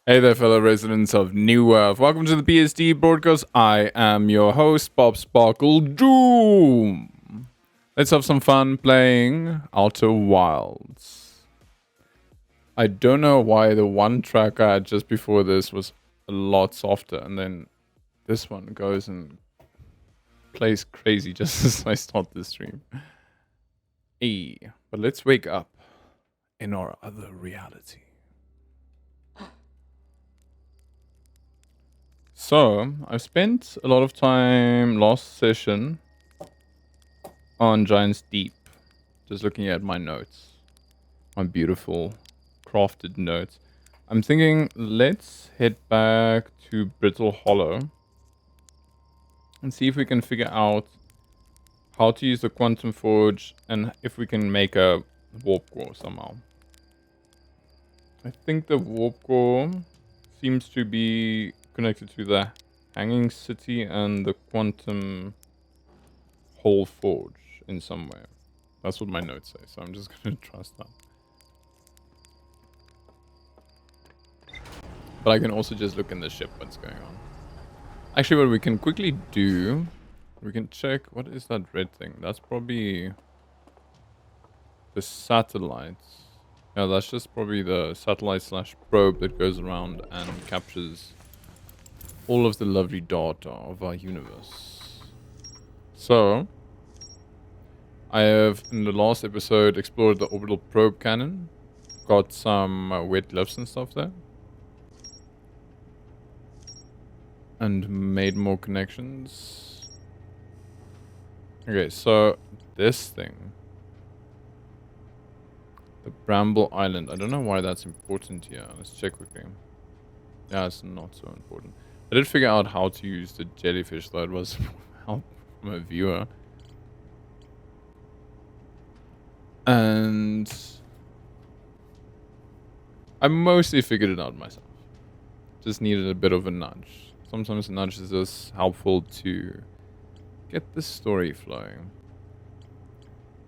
Hey there, fellow residents of New Earth. Welcome to the PSD broadcast. I am your host, Bob Sparkle Doom. Let's have some fun playing Outer Wilds. I don't know why the one track I had just before this was a lot softer, and then this one goes and plays crazy just as I start the stream. Hey, but let's wake up in our other reality. So, I've spent a lot of time last session on Giant's Deep, just looking at my notes, my beautiful crafted notes. I'm thinking let's head back to Brittle Hollow and see if we can figure out how to use the Quantum Forge and if we can make a warp core somehow. I think the warp core seems to be connected to the Hanging City and the Quantum Hole Forge in some way. That's what my notes say, so I'm just going to trust that. But I can also just look in the ship what's going on. Actually, what we can quickly do, we can check, what is that red thing? That's probably the satellites. Yeah, that's just probably the satellite slash probe that goes around and captures all of the lovely data of our universe. So, I have, in the last episode, explored the orbital probe cannon. Got some weird glyphs and stuff there. And made more connections. Okay, so this thing. The Bramble Island. I don't know why that's important here. Let's check quickly. Yeah, it's not so important. I did figure out how to use the jellyfish, though it was help from a viewer. And I mostly figured it out myself. Just needed a bit of a nudge. Sometimes a nudge is just helpful to get the story flowing.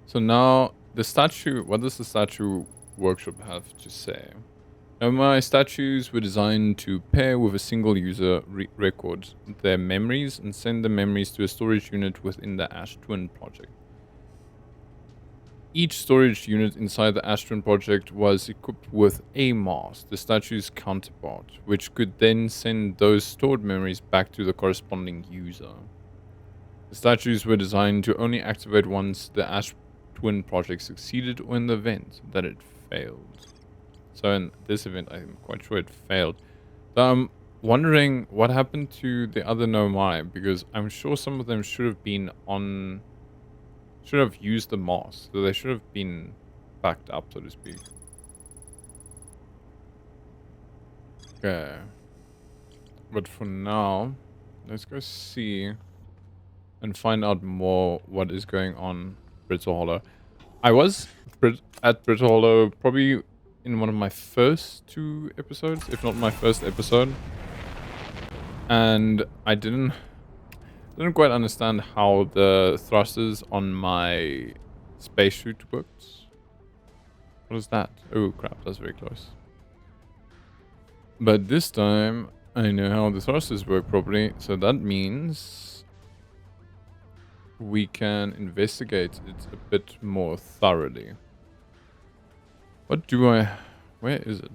So now, the statue, what does the statue workshop have to say? Now, my statues were designed to pair with a single user record their memories and send the memories to a storage unit within the Ash Twin project. Each storage unit inside the Ash Twin project was equipped with a mask, the statue's counterpart, which could then send those stored memories back to the corresponding user. The statues were designed to only activate once the Ash Twin project succeeded or in the event that it failed. So in this event, I'm quite sure it failed. So I'm wondering what happened to the other Nomai, because I'm sure some of them should have been on... should have used the mask, so they should have been backed up, so to speak. Okay. But for now, let's go see and find out more what is going on Brittle Hollow. I was at Brittle Hollow probably in one of my first 2 episodes, if not my first episode. And I didn't quite understand how the thrusters on my spacesuit worked. What is that? Oh crap, that's very close. But this time, I know how the thrusters work properly, so that means we can investigate it a bit more thoroughly. What do I... where is it?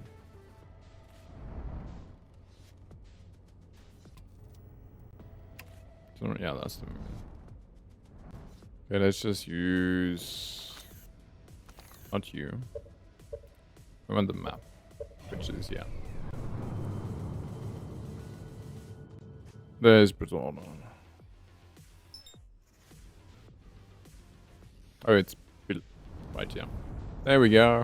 So, yeah, that's the... okay, let's just use... not you. I want the map, which is, yeah. There's Brittle Hollow. Oh, it's right here. There we go.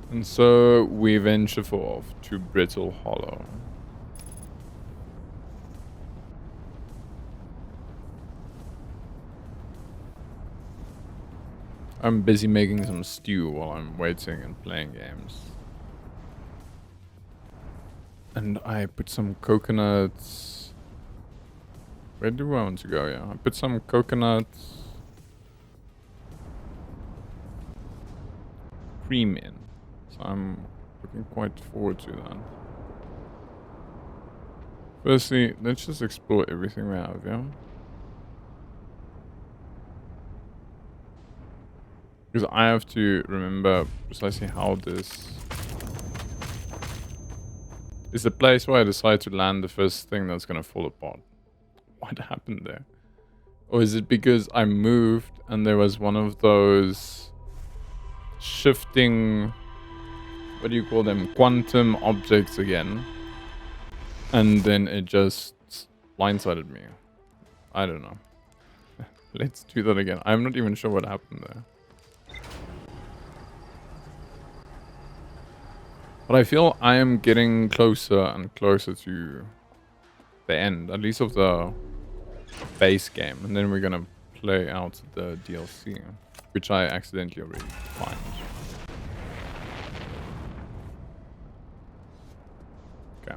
And so we venture forth to Brittle Hollow. I'm busy making some stew while I'm waiting and playing games. And I put some coconuts... where do I want to go? Yeah, I put some coconut cream in. So I'm looking quite forward to that. Firstly, let's just explore everything we have, yeah? Because I have to remember precisely how this is the place where I decide to land the first thing that's gonna fall apart. What happened there? Or is it because I moved and there was one of those shifting, what do you call them, quantum objects again, and then it just blindsided me? I don't know. Let's do that again. I'm not even sure what happened there. But I feel I am getting closer and closer to the end, at least of the base game. And then we're gonna play out the DLC, which I accidentally already find. Okay.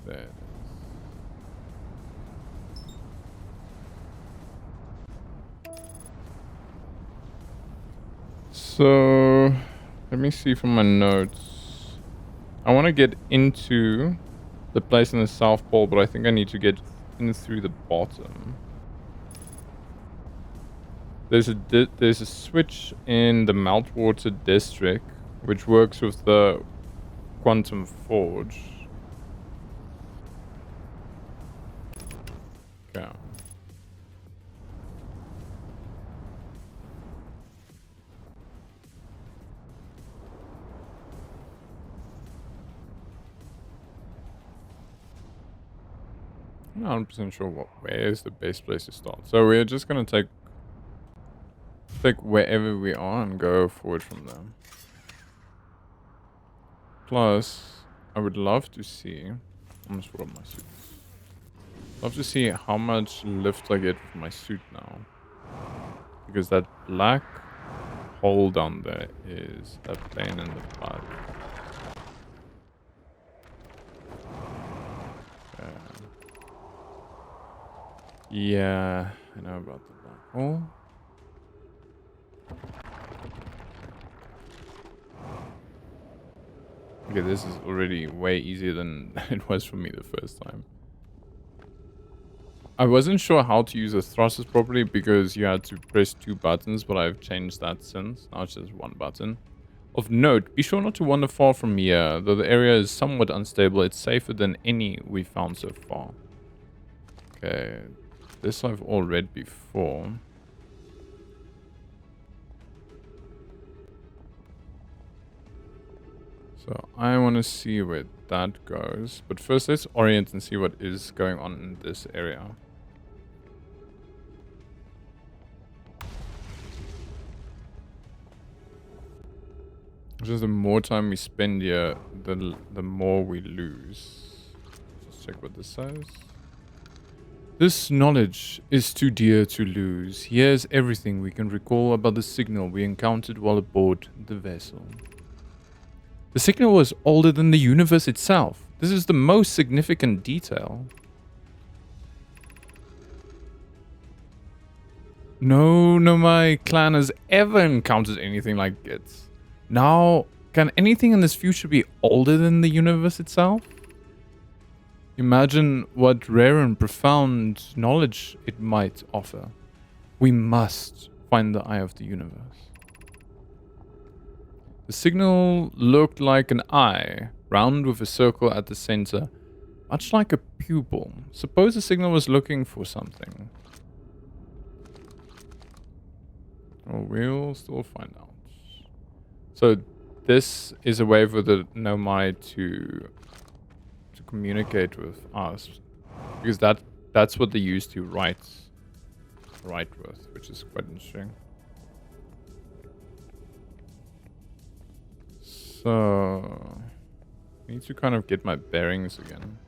There it is. So, let me see from my notes. I want to get into the place in the South Pole, but I think I need to get in through the bottom. There's a switch in the Meltwater district, which works with the Quantum Forge. Okay. I'm not 100% sure where is the best place to start. So we're just gonna take wherever we are and go forward from there. Plus, I would love to see. I almost put on my suit. Love to see how much lift I get with my suit now, because that black hole down there is a pain in the butt. Yeah, I know about the black hole. Okay, this is already way easier than it was for me the first time. I wasn't sure how to use the thrusters properly because you had to press 2 buttons, but I've changed that since. Now it's just 1 button. Of note, be sure not to wander far from here. Though the area is somewhat unstable, it's safer than any we've found so far. Okay, this I've all read before. So I want to see where that goes. But first let's orient and see what is going on in this area. Just the more time we spend here, the more we lose. Let's check what this says. This knowledge is too dear to lose. Here's everything we can recall about the signal we encountered while aboard the vessel. The signal was older than the universe itself. This is the most significant detail. No Nomai clan has ever encountered anything like it. Now, can anything in this future be older than the universe itself? Imagine what rare and profound knowledge it might offer. We must find the eye of the universe. The signal looked like an eye, round with a circle at the center, much like a pupil. Suppose the signal was looking for something. Well, we'll still find out. So this is a way for the Nomai to communicate with us, because that's what they use to write with, which is quite interesting. So I need to kind of get my bearings again.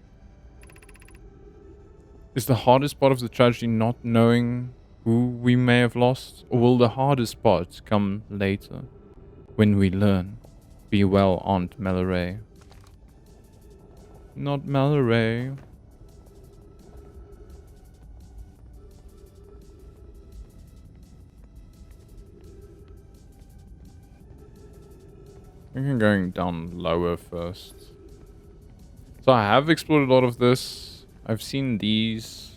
Is the hardest part of the tragedy not knowing who we may have lost, or will the hardest part come later, when we learn? Be well, Aunt Mallory. Not Mallory. I think I'm going down lower first. So I have explored a lot of this. I've seen these.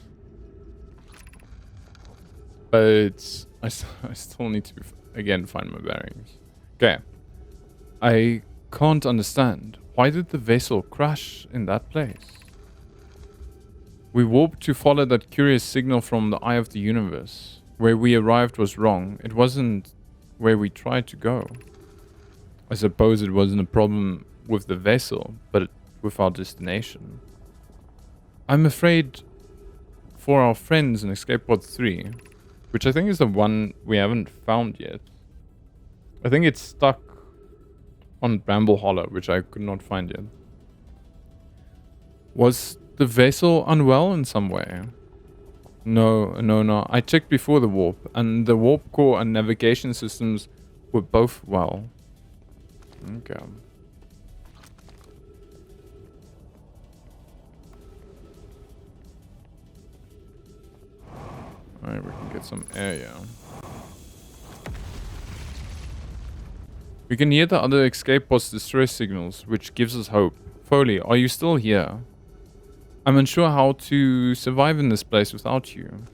But I still need to, again, find my bearings. Okay. I can't understand. Why did the vessel crash in that place? We warped to follow that curious signal from the eye of the universe. Where we arrived was wrong. It wasn't where we tried to go. I suppose it wasn't a problem with the vessel, but with our destination. I'm afraid for our friends in Escape Pod 3, which I think is the one we haven't found yet. I think it's stuck on Bramble Hollow, which I could not find yet. Was the vessel unwell in some way? No. I checked before the warp, and the warp core and navigation systems were both well. Okay. Alright, we can get some air, yeah. We can hear the other escape pod's distress signals, which gives us hope. Foley, are you still here? I'm unsure how to survive in this place without you.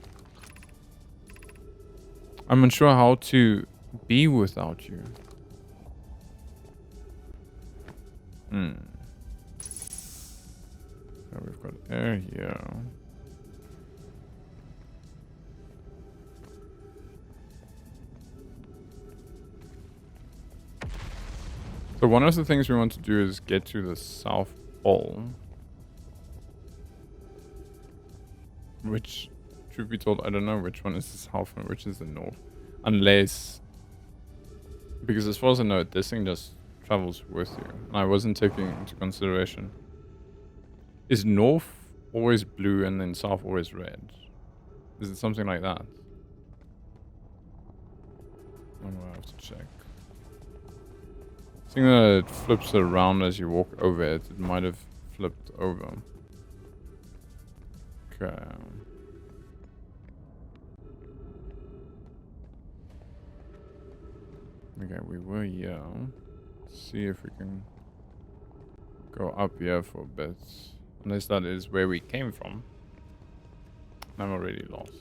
I'm unsure how to be without you. Oh, we've got air here. So one of the things we want to do is get to the South Pole. Which, truth be told, I don't know which one is the south and which is the north. Unless... Because as far as I know, this thing just travels with you. And I wasn't taking into consideration. Is north always blue and then south always red? Is it something like that? I'm gonna have to check. Seeing that it flips around as you walk over it, it might have flipped over. Okay. Okay, we were here. Let's see if we can go up here for a bit. Unless that is where we came from. I'm already lost.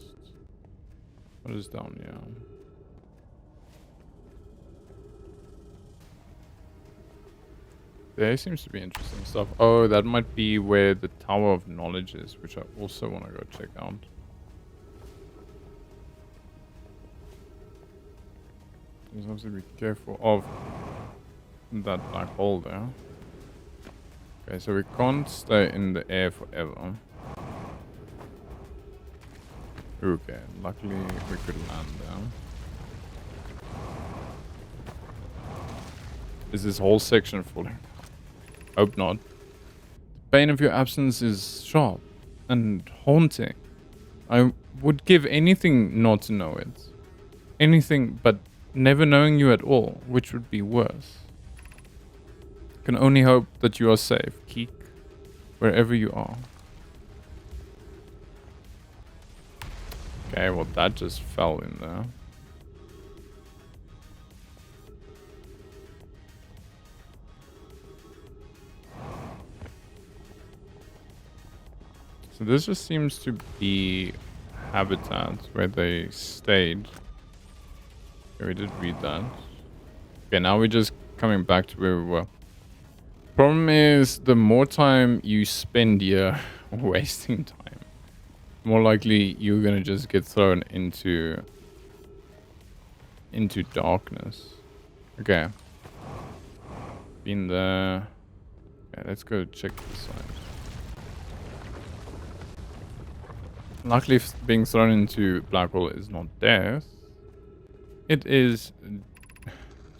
What is down here? There seems to be interesting stuff. Oh, that might be where the Tower of Knowledge is, which I also want to go check out. Just have to be careful of that black hole there. Okay, so we can't stay in the air forever. Okay, luckily we could land there. Is this whole section falling? Hope not. The pain of your absence is sharp and haunting. I would give anything not to know it. Anything but never knowing you at all, which would be worse. Can only hope that you are safe, Keek, wherever you are. Okay, well that just fell in there. So this just seems to be habitat where they stayed. Okay, we did read that. Okay, now we're just coming back to where we were. Problem is, the more time you spend here wasting time, more likely you're gonna just get thrown into darkness. Okay. Been there. Okay, let's go check this side. Luckily, being thrown into black hole is not death. It is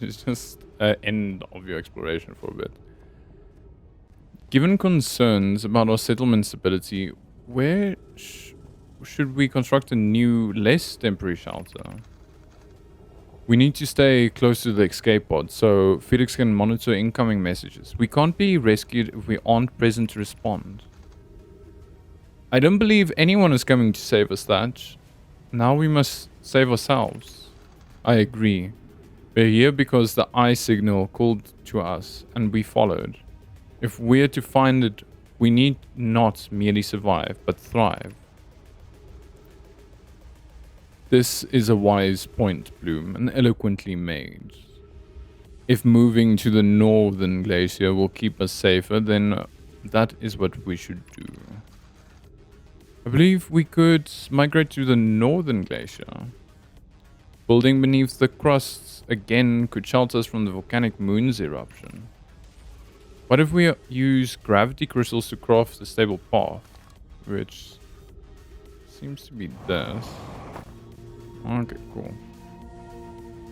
it's just an end of your exploration for a bit. Given concerns about our settlement stability, where should we construct a new, less temporary shelter? We need to stay close to the escape pod, so Felix can monitor incoming messages. We can't be rescued if we aren't present to respond. I don't believe anyone is coming to save us, Thatch. Now we must save ourselves. I agree. We're here because the eye signal called to us and we followed. If we're to find it, we need not merely survive, but thrive. This is a wise point, Bloom, and eloquently made. If moving to the northern glacier will keep us safer, then that is what we should do. I believe we could migrate to the northern glacier. Building beneath the crust again could shelter us from the volcanic moon's eruption. What if we use gravity crystals to craft a stable path? Which seems to be this. Okay, cool.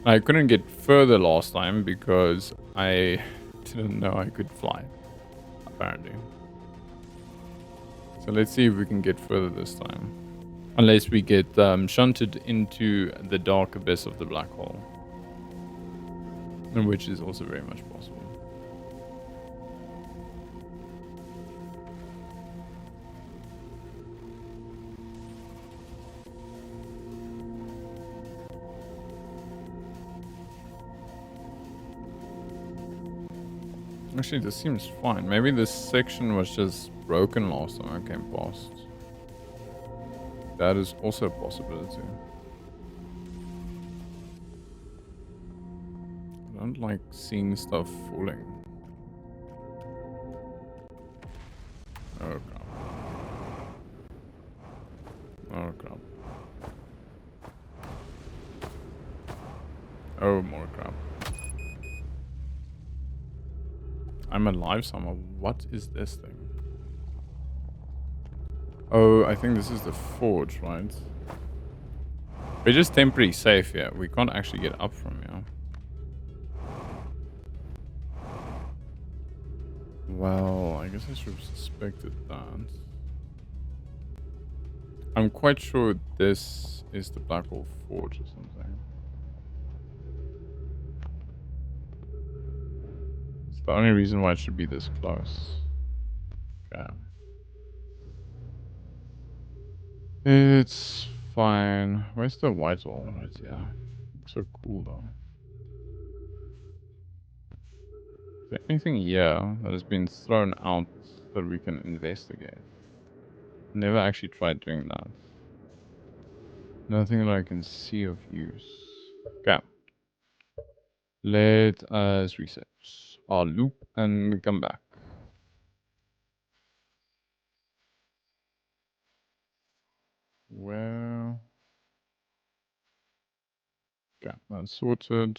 I couldn't get further last time because I didn't know I could fly, apparently. So let's see if we can get further this time. Unless we get shunted into the dark abyss of the black hole. Which is also very much possible. Actually, this seems fine. Maybe this section was just broken last time I came past. That is also a possibility. I don't like seeing stuff falling. Oh crap. Oh crap. Oh, more crap. I'm alive somehow. What is this thing? Oh, I think this is the forge, right? We're just temporarily safe here. We can't actually get up from here. Well, I guess I should have suspected that. I'm quite sure this is the Black Hole Forge or something. It's the only reason why it should be this close. Okay. It's fine. Where's the white wall? Right, yeah. Looks so cool though. Is there anything here that has been thrown out that we can investigate? Never actually tried doing that. Nothing that I can see of use. Okay. Let us reset our loop and come back. Well, okay, that's sorted.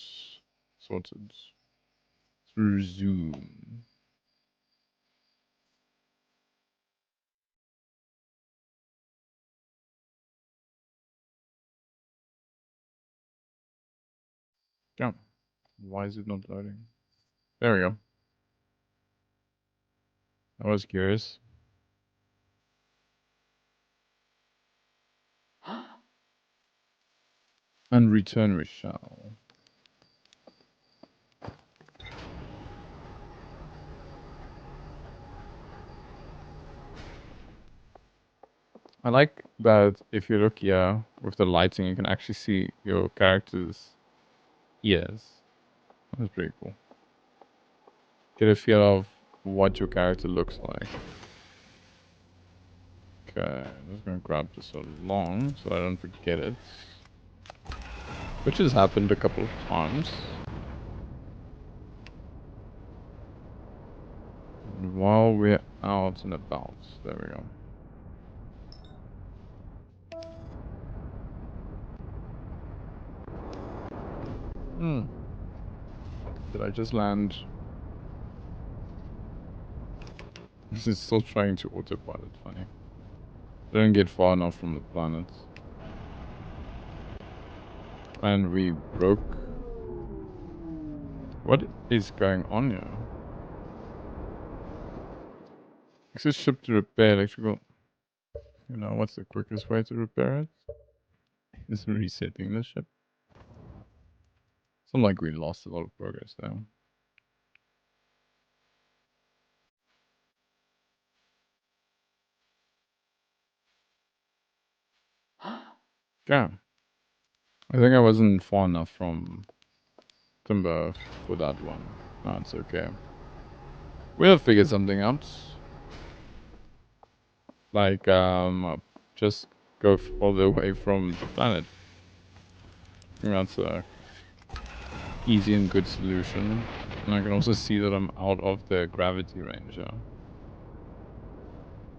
Sorted. Resume. Yeah. Why is it not loading? There we go. I was curious. And return we shall. I like that if you look here with the lighting, you can actually see your character's ears. That's pretty cool. Get a feel of what your character looks like. Okay, I'm just gonna grab this along so I don't forget it. Which has happened a couple of times. And while we're out and about, there we go. Hmm. Did I just land? This is still trying to autopilot, funny. Didn't get far enough from the planet. And we broke. What is going on here? Exit ship to repair electrical. You know, what's the quickest way to repair it? Is resetting the ship. Sounds like we lost a lot of progress though. Yeah. I think I wasn't far enough from timber for that one. No, it's okay. We'll figure something out. Like, just go further away from the planet. I think that's a easy and good solution. And I can also see that I'm out of the gravity range. Yeah.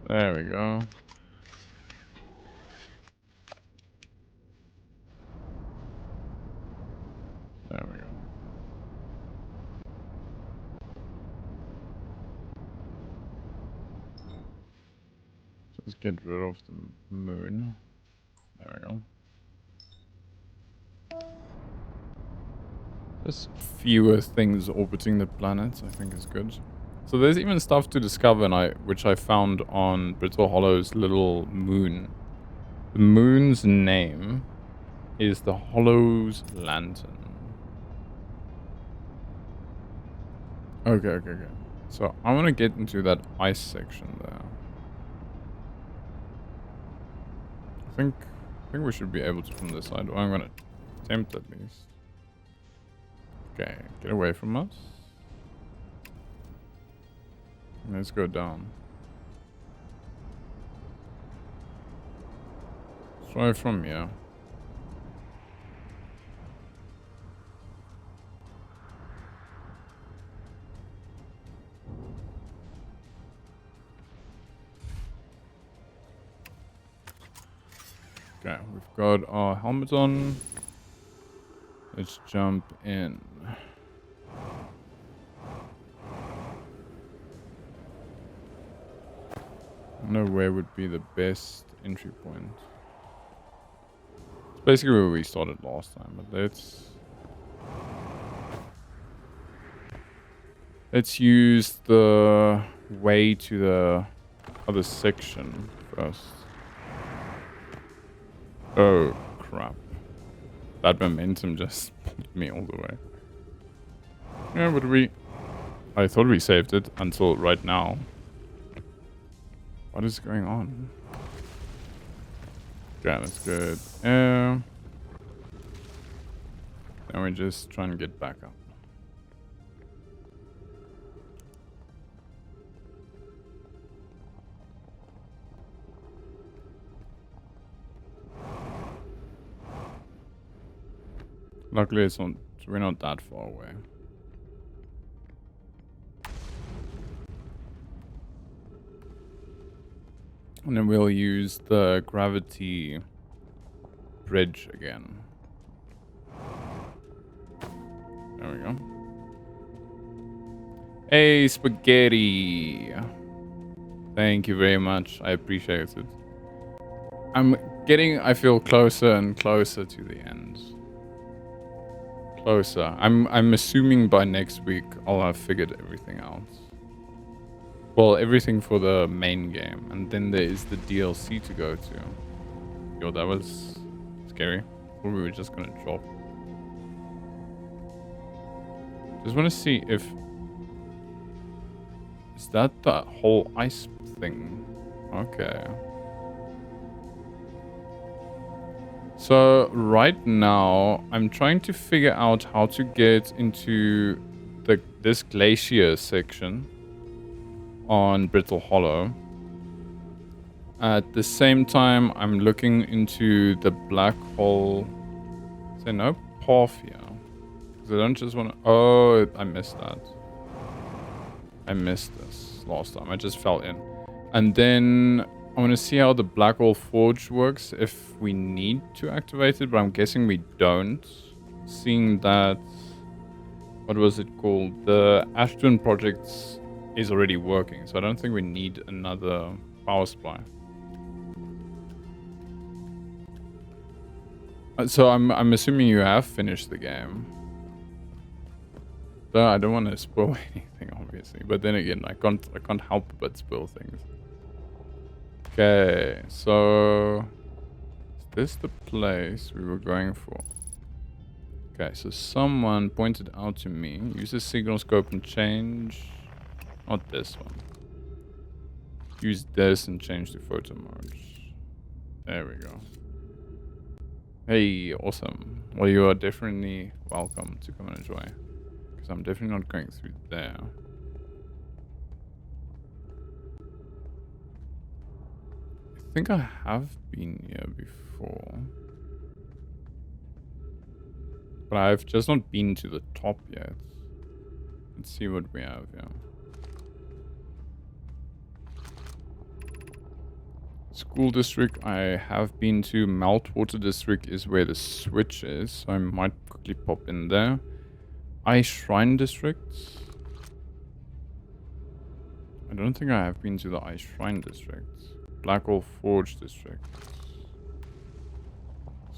There we go. There we go. Just get rid of the moon. There we go. There's fewer things orbiting the planet, I think is good. So there's even stuff to discover, which I found on Brittle Hollow's little moon. The moon's name is the Hollow's Lantern. Okay. So I want to get into that ice section there. I think we should be able to from this side. Or I'm gonna attempt at least. Okay, get away from us. Let's go down. Let's try from here. Okay, we've got our helmet on. Let's jump in. I don't know where would be the best entry point. It's basically where we started last time, but let's use the way to the other section first. Oh, crap. That momentum just pulled me all the way. Yeah, but I thought we saved it until right now. What is going on? Okay, that's good. Then we just try and get back up. Luckily, we're not that far away. And then we'll use the gravity bridge again. There we go. Hey, spaghetti. Thank you very much. I appreciate it. I feel closer and closer to the end. Closer. I'm assuming by next week I'll have figured everything out. Well, everything for the main game, and then there is the DLC to go to. Yo, that was scary. I thought we were just gonna drop. Just want to see if... Is that the whole ice thing? Okay. So, right now, I'm trying to figure out how to get into this glacier section on Brittle Hollow. At the same time, I'm looking into the black hole. Is there no path here? Because I don't just want to... Oh, I missed that. I missed this last time. I just fell in. And then I want to see how the black hole forge works if we need to activate it, but I'm guessing we don't. Seeing that... What was it called? The Ashton projects is already working, so I don't think we need another power supply. So I'm assuming you have finished the game. But I don't want to spoil anything, obviously. But then again, I can't help but spoil things. Okay, so is this the place we were going for? Okay, so someone pointed out to me. Use the signal scope and change. Not this one. Use this and change to photo mode. There we go. Hey, awesome. Well, you are definitely welcome to come and enjoy. Because I'm definitely not going through there. I think I have been here before. But I've just not been to the top yet. Let's see what we have here. School district I have been to. Meltwater district is where the switch is. So I might quickly pop in there. Ice Shrine district. I don't think I have been to the Ice Shrine district. Black Hole Forge district.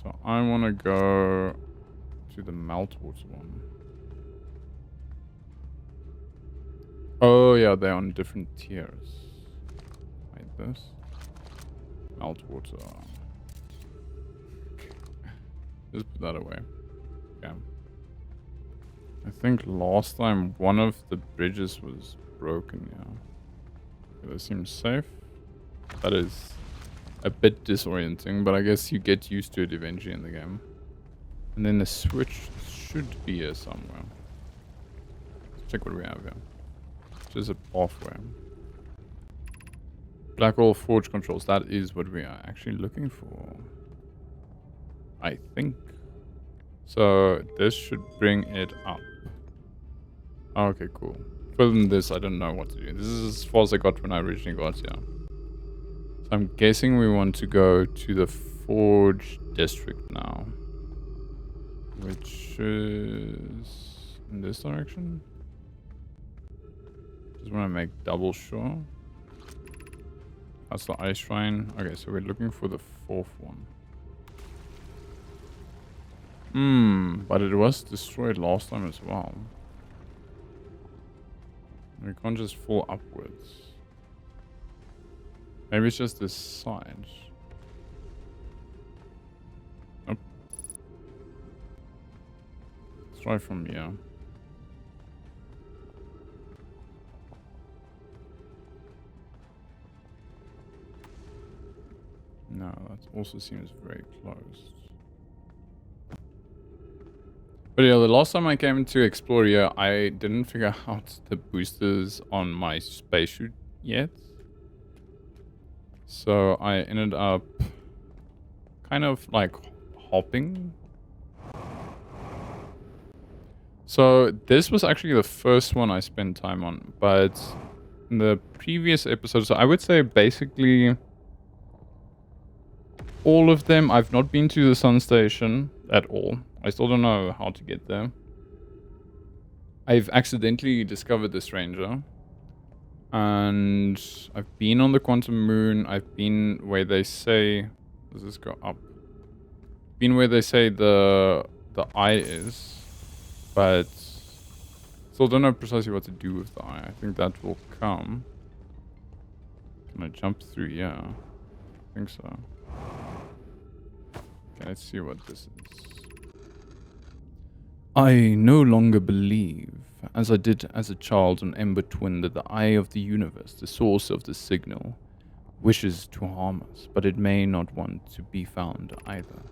So I want to go to the Meltwater one. Oh yeah, they're on different tiers. Like this. Meltwater. Just put that away. Yeah. I think last time one of the bridges was broken, yeah. That seems safe. That is a bit disorienting, but I guess you get used to it eventually in the game. And then the switch should be here somewhere. Let's check what we have here. Just a pathway. Black Hole Forge controls. That is what we are actually looking for. I think. So this should bring it up. Okay, cool. Further than this, I don't know what to do. This is as far as I got when I originally got here. So I'm guessing we want to go to the Forge district now. Which is in this direction. Just want to make double sure. That's the Ice Shrine. Okay, so we're looking for the fourth one. But it was destroyed last time as well. We can't just fall upwards. Maybe it's just this side. Nope. Let's try from here. No, that also seems very close. But yeah, the last time I came to explore here, I didn't figure out the boosters on my spacesuit yet. So I ended up kind of like hopping. So this was actually the first one I spent time on, but in the previous episodes, I would say basically all of them, I've not been to the sun station at all. I still don't know how to get there. I've accidentally discovered this ranger. And I've been on the quantum moon. I've been where they say... Does this go up? Been where they say the eye is. But still don't know precisely what to do with the eye. I think that will come. Can I jump through? Yeah. I think so. Okay, let's see what this is. I no longer believe, as I did as a child on Ember Twin, that the eye of the universe, the source of the signal, wishes to harm us, but it may not want to be found either.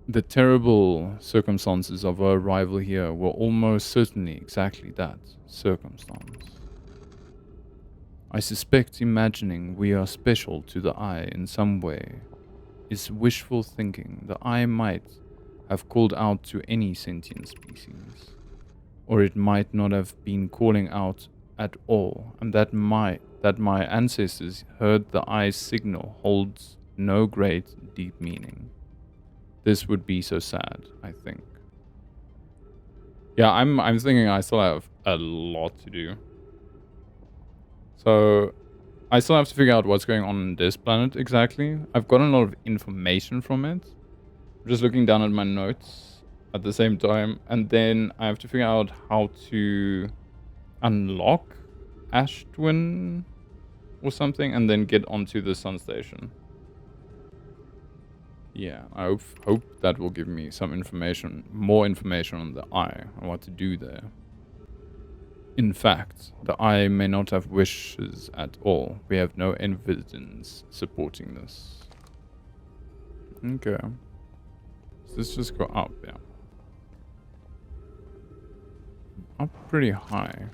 The terrible circumstances of our arrival here were almost certainly exactly that, circumstance. I suspect imagining we are special to the eye in some way is wishful thinking. The eye might have called out to any sentient species, or it might not have been calling out at all, and that my ancestors heard the eye's signal holds no great deep meaning. This would be so sad, I think. Yeah, I'm thinking I still have a lot to do. So I still have to figure out what's going on this planet exactly. I've gotten a lot of information from it. I'm just looking down at my notes at the same time. And then I have to figure out how to unlock Ash Twin or something and then get onto the sun station. Yeah, I hope that will give me some information, more information on the eye and what to do there. In fact, the eye may not have wishes at all. We have no evidence supporting this. Okay. Does this just go up? Yeah. Up pretty high.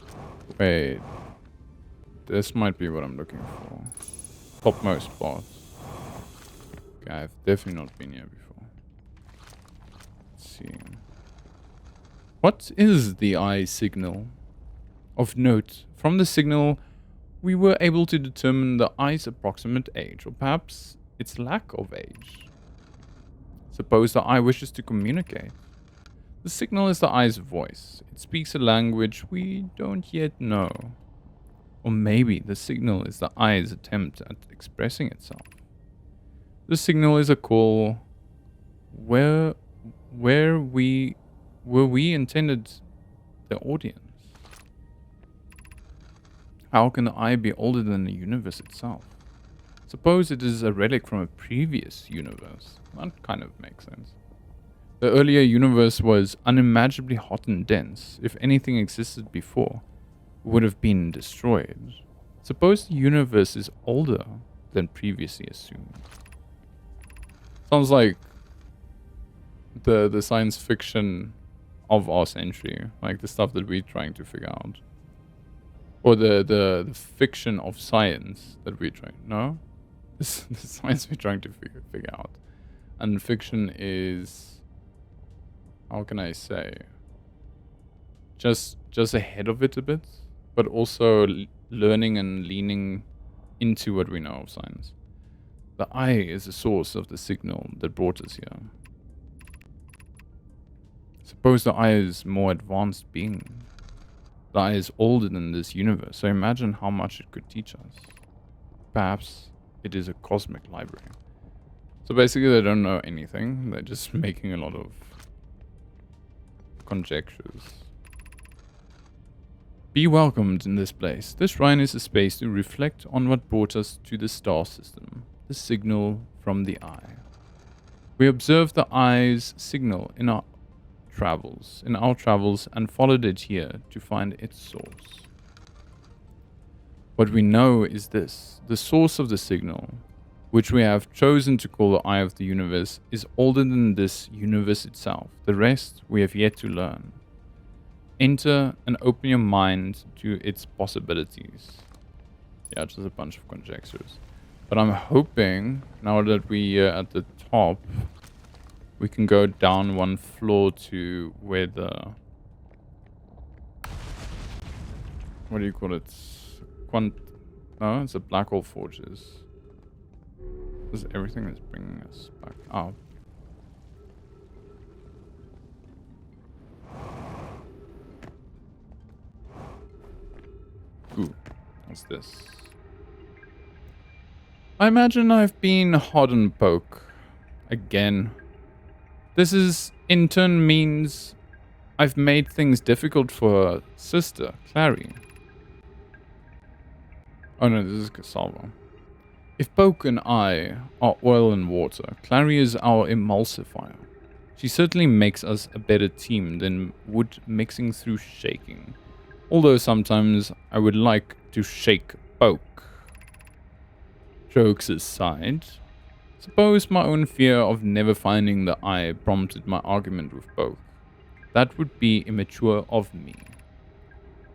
Wait. This might be what I'm looking for. Topmost boss. Okay, I've definitely not been here before. Let's see. What is the eye signal? Of note, from the signal, we were able to determine the eye's approximate age, or perhaps its lack of age. Suppose the eye wishes to communicate. The signal is the eye's voice. It speaks a language we don't yet know. Or maybe the signal is the eye's attempt at expressing itself. The signal is a call where we intended the audience. How can the eye be older than the universe itself? Suppose it is a relic from a previous universe. That kind of makes sense. The earlier universe was unimaginably hot and dense. If anything existed before, it would have been destroyed. Suppose the universe is older than previously assumed. Sounds like the science fiction of our century, like the stuff that we're trying to figure out. Or the fiction of science that we're trying... No? The science we're trying to figure out. And fiction is... How can I say? Just ahead of it a bit. But also learning and leaning into what we know of science. The eye is the source of the signal that brought us here. Suppose the eye is a more advanced being. The eye is older than this universe, so imagine how much it could teach us. Perhaps it is a cosmic library. So basically they don't know anything, they're just making a lot of conjectures. Be welcomed in this place. This shrine is a space to reflect on what brought us to the star system, the signal from the eye. We observed the eye's signal in our travels and followed it here to find its source. What we know is this: the source of the signal, which we have chosen to call the eye of the universe, is older than this universe itself. The rest we have yet to learn. Enter and open your mind to its possibilities. Yeah, just a bunch of conjectures. But I'm hoping, now that we're at the top, we can go down one floor to where the... What do you call it? No, it's a black hole forges. This is everything that's bringing us back up. Ooh, what's this? I imagine I've been hod and poke. Again. This is, in turn, means I've made things difficult for her sister, Clary. Oh no, this is Cassava. If Poke and I are oil and water, Clary is our emulsifier. She certainly makes us a better team than wood mixing through shaking. Although sometimes I would like to shake Poke. Jokes aside, suppose my own fear of never finding the eye prompted my argument with Poke. That would be immature of me.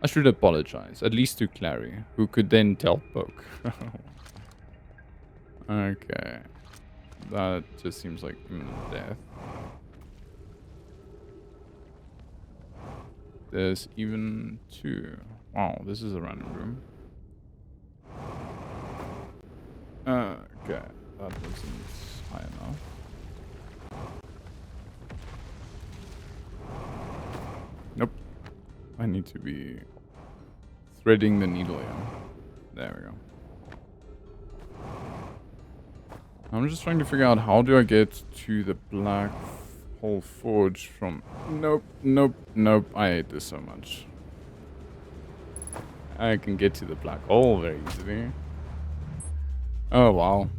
I should apologize, at least to Clary, who could then tell Poke. Okay. That just seems like imminent death. There's even two. Wow, this is a random room. Okay, that wasn't high enough. Nope. I need to be threading the needle here. There we go. I'm just trying to figure out how do I get to the black hole forge from... Nope, nope, nope. I hate this so much. I can get to the black hole very easily. Oh, wow.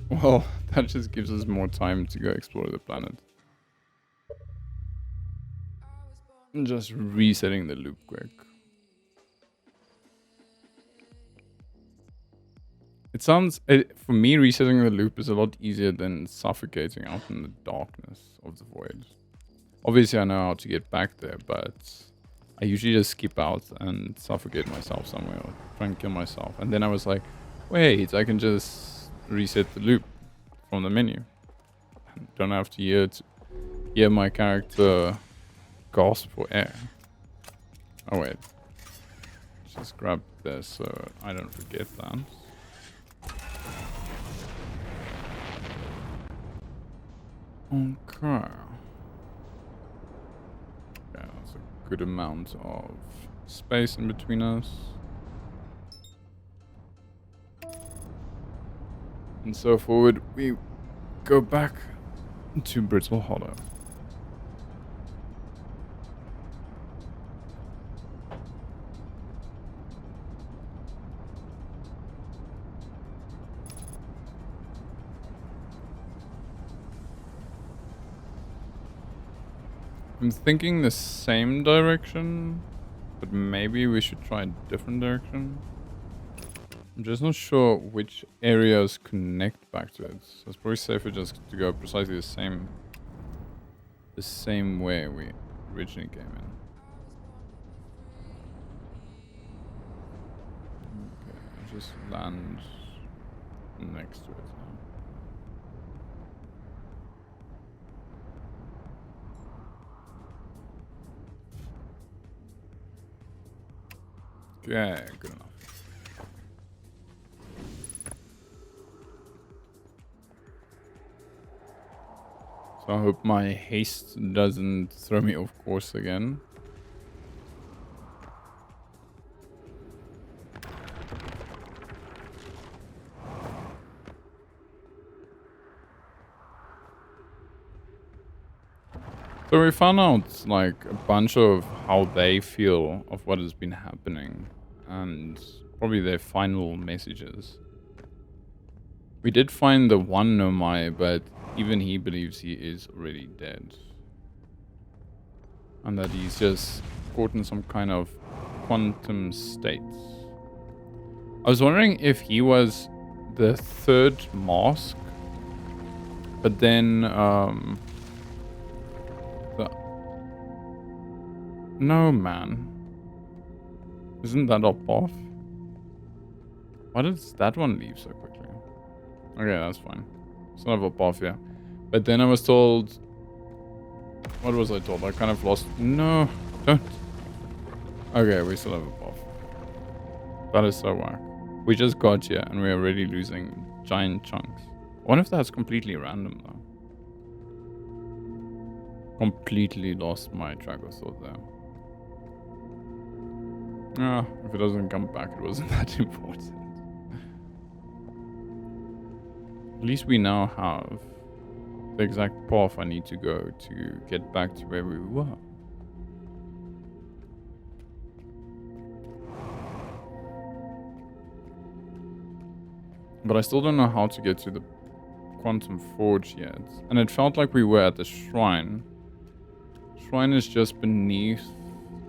Well, that just gives us more time to go explore the planet. Just resetting the loop quick. It sounds, for me, resetting the loop is a lot easier than suffocating out in the darkness of the void. Obviously, I know how to get back there, but I usually just skip out and suffocate myself somewhere or try and kill myself. And then I was like, wait, I can just reset the loop from the menu. Don't have to hear my character gasp for air. Oh, wait. Just grab this so I don't forget that. Okay. Yeah, that's a good amount of space in between us. And so forward, we go back to Brittle Hollow. I'm thinking the same direction, but maybe we should try a different direction. I'm just not sure which areas connect back to it. So it's probably safer just to go precisely the same way we originally came in. Okay, I'll just land next to it now. Okay, good enough. So I hope my haste doesn't throw me off course again. So we found out like a bunch of how they feel of what has been happening and probably their final messages. We did find the one Nomai, but even he believes he is already dead. And that he's just caught in some kind of quantum state. I was wondering if he was the third mask, but then no, man. Isn't that up off? Why does that one leave so quickly? Okay, that's fine. It's not up off, yeah. But then I was told... What was I told? I kind of lost... No, don't. Okay, we still have a buff. That is so whack. We just got here and we're already losing giant chunks. I wonder if that's completely random though. Completely lost my track of thought there. Ah, if it doesn't come back, it wasn't that important. At least we now have the exact path I need to go to get back to where we were. But I still don't know how to get to the Quantum Forge yet. And it felt like we were at the shrine. Shrine is just beneath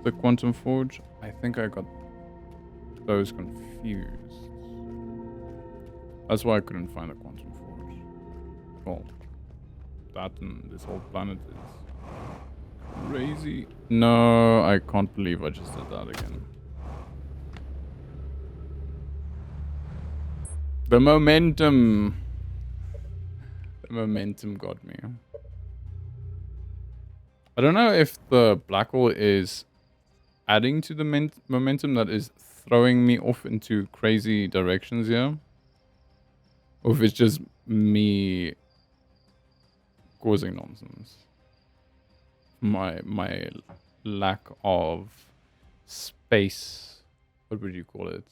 the Quantum Forge. I think I got those confused. That's why I couldn't find the Quantum Forge. Well, that and this whole planet is crazy. No, I can't believe I just did that again. The momentum. The momentum got me. I don't know if the black hole is adding to the momentum that is throwing me off into crazy directions here. Or if it's just me causing nonsense. My lack of space. What would you call it?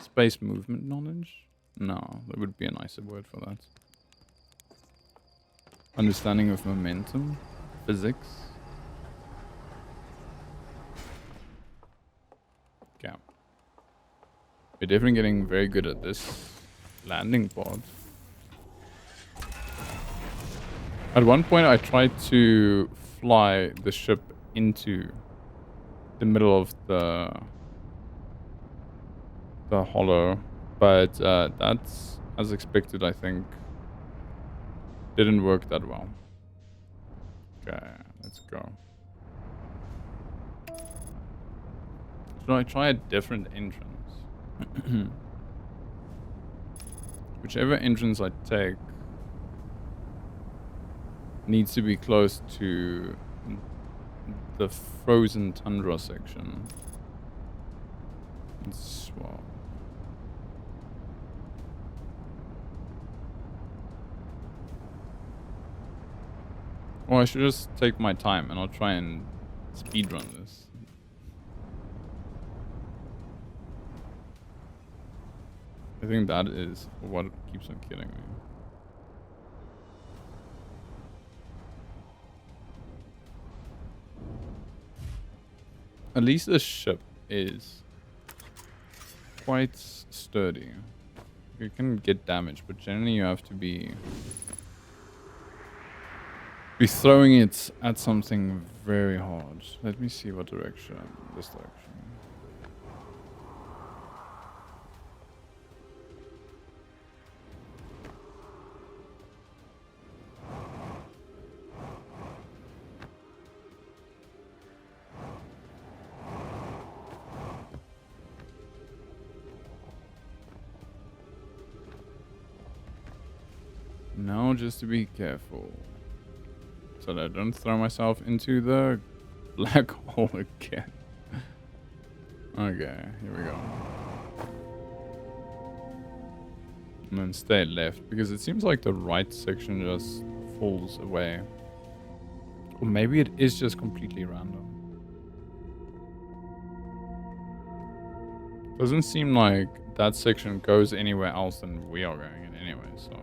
Space movement knowledge? No, that would be a nicer word for that. Understanding of momentum, physics. Okay. We're definitely getting very good at this landing pod. At one point I tried to fly the ship into the middle of the hollow, But that's as expected, I think. Didn't work that well. Okay, let's go. Should I try a different entrance? Whichever entrance I take needs to be close to the frozen tundra section. Let's swap. Or I should just take my time and I'll try and speedrun this. I think that is what keeps on killing me. At least the ship is quite sturdy. You can get damage, but generally you have to be throwing it at something very hard. Let me see what direction. This direction. Now just to be careful. So that I don't throw myself into the black hole again. Okay, here we go. And then stay left, because it seems like the right section just falls away. Or maybe it is just completely random. Doesn't seem like that section goes anywhere else than we are going in anyway, so...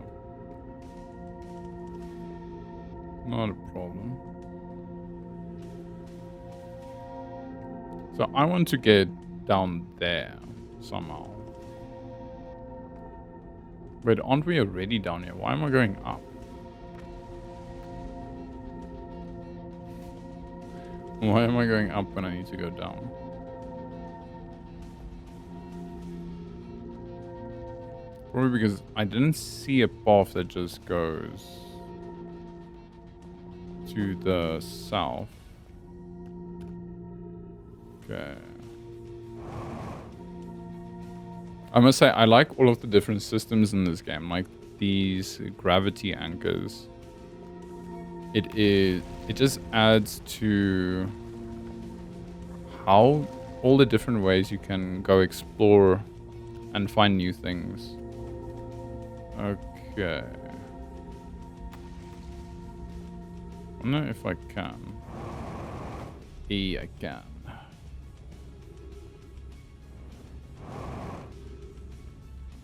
Not a problem. So I want to get down there somehow. Wait, aren't we already down here? Why am I going up? Why am I going up when I need to go down? Probably because I didn't see a path that just goes to the south. Okay. I must say, I like all of the different systems in this game, like these gravity anchors. It just adds to how all the different ways you can go explore and find new things. Okay. I don't know if I can. Yeah, I can.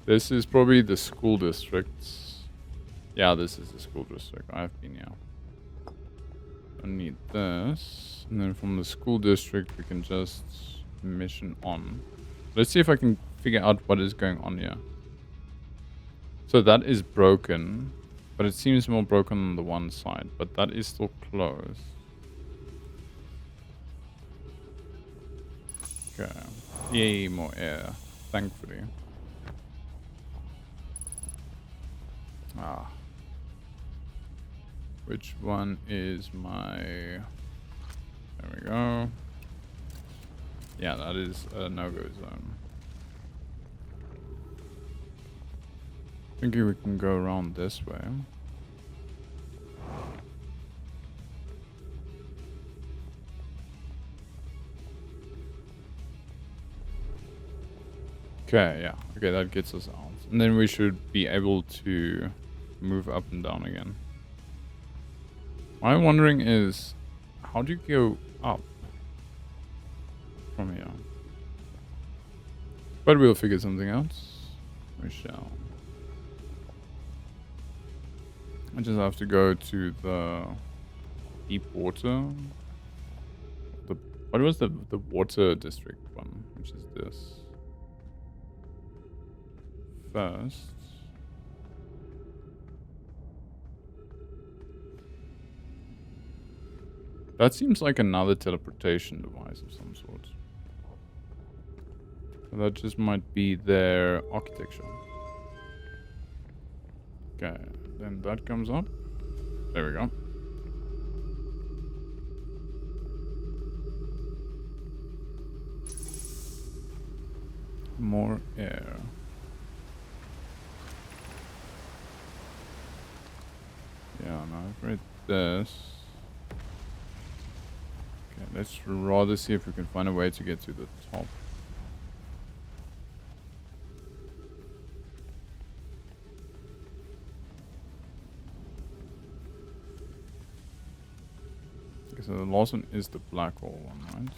This is probably the school district. Yeah, this is the school district. I've been here. I need this. And then from the school district, we can just mission on. Let's see if I can figure out what is going on here. So that is broken. But it seems more broken on the one side. But that is still closed. Okay. Yay, more air. Thankfully. Ah. Which one is my... There we go. Yeah, that is a no-go zone. Thinking we can go around this way. Okay, yeah. Okay, that gets us out. And then we should be able to move up and down again. What I'm wondering is, how do you go up from here? But we'll figure something out. We shall. I just have to go to the deep water. What was the water district one? Which is this. First. That seems like another teleportation device of some sort. So that just might be their architecture. Okay, then that comes up. There we go. More air. Yeah, no, I've read this. Okay, let's rather see if we can find a way to get to the top. Okay, so the last one is the black hole one, right?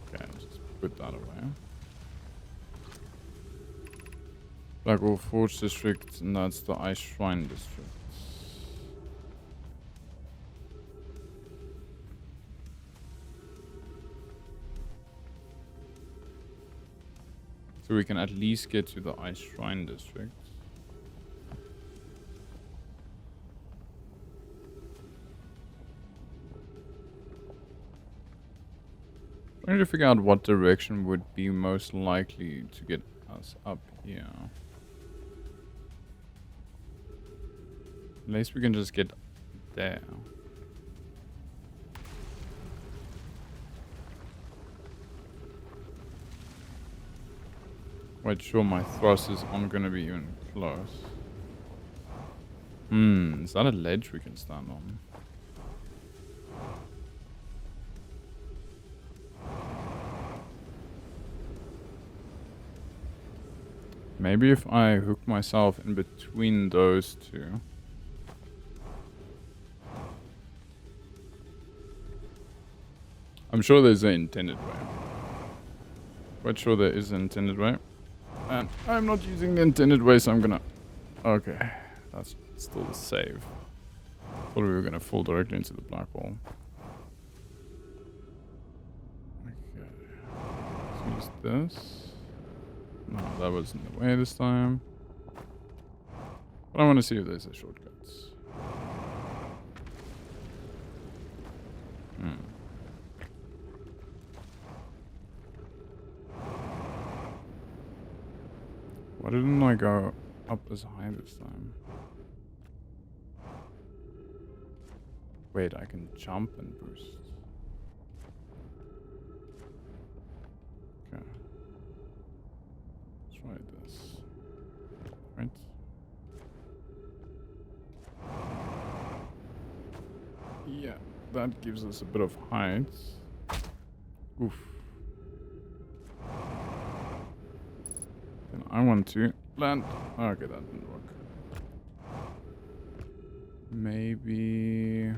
Okay, let's just put that away. Black hole Forge District, and that's the Ice Shrine District. So we can at least get to the Ice Shrine District. Trying to figure out what direction would be most likely to get us up here. At least we can just get there. Quite sure my thrusters aren't going to be even close. Is that a ledge we can stand on? Maybe if I hook myself in between those two. I'm sure there's an intended way. Quite sure there is an intended way. And I'm not using the intended way, so I'm gonna... Okay, that's still the save. Thought we were gonna fall directly into the black hole. Okay. Let's use this. No, that wasn't the way this time. But I want to see if there's a shortcut. Why didn't I go up as high this time? Wait, I can jump and boost. Okay. Let's try this. Right. Yeah, that gives us a bit of height. Oof. Then I want to land. Okay, that didn't work. Maybe...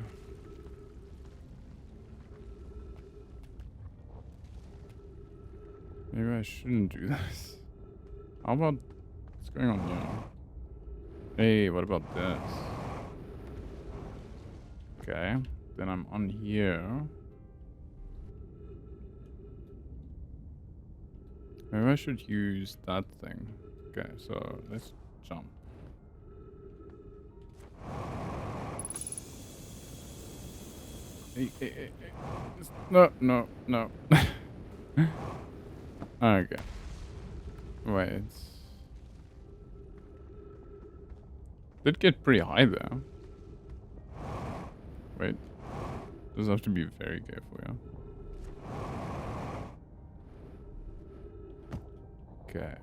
Maybe I shouldn't do this. How about... What's going on here? Hey, what about this? Okay, then I'm on here. Maybe I should use that thing. Okay, so let's jump. Hey. No. Okay. Wait. Did get pretty high there. Wait. Does have to be very careful, yeah. Okay.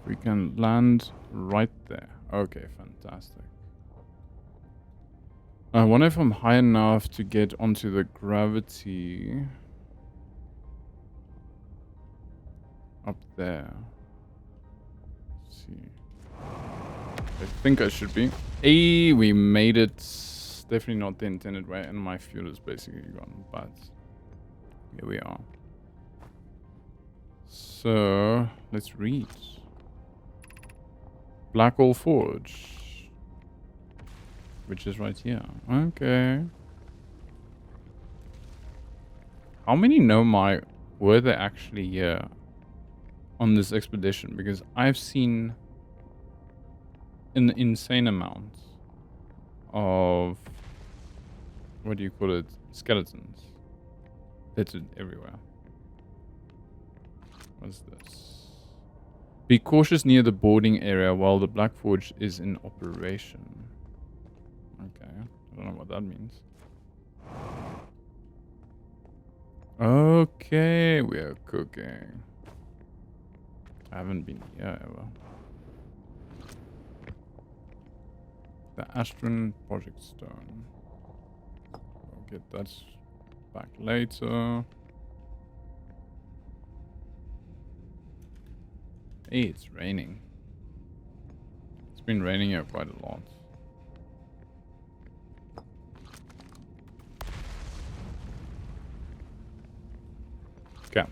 We can land right there. Okay, fantastic. I wonder if I'm high enough to get onto the gravity up there. Let's see. I think I should be. Hey, we made it. Definitely not the intended way, and my fuel is basically gone, but here we are. So, let's read. Black Hole Forge. Which is right here. Okay. How many Nomai were there actually here on this expedition? Because I've seen an insane amount of, what do you call it, skeletons. Littered everywhere. What's this? Be cautious near the boarding area while the Black Forge is in operation. Okay, I don't know what that means. Okay, we are cooking. I haven't been here ever. The Astron Project Stone. I'll get that back later. Hey, it's raining. It's been raining here quite a lot. Okay.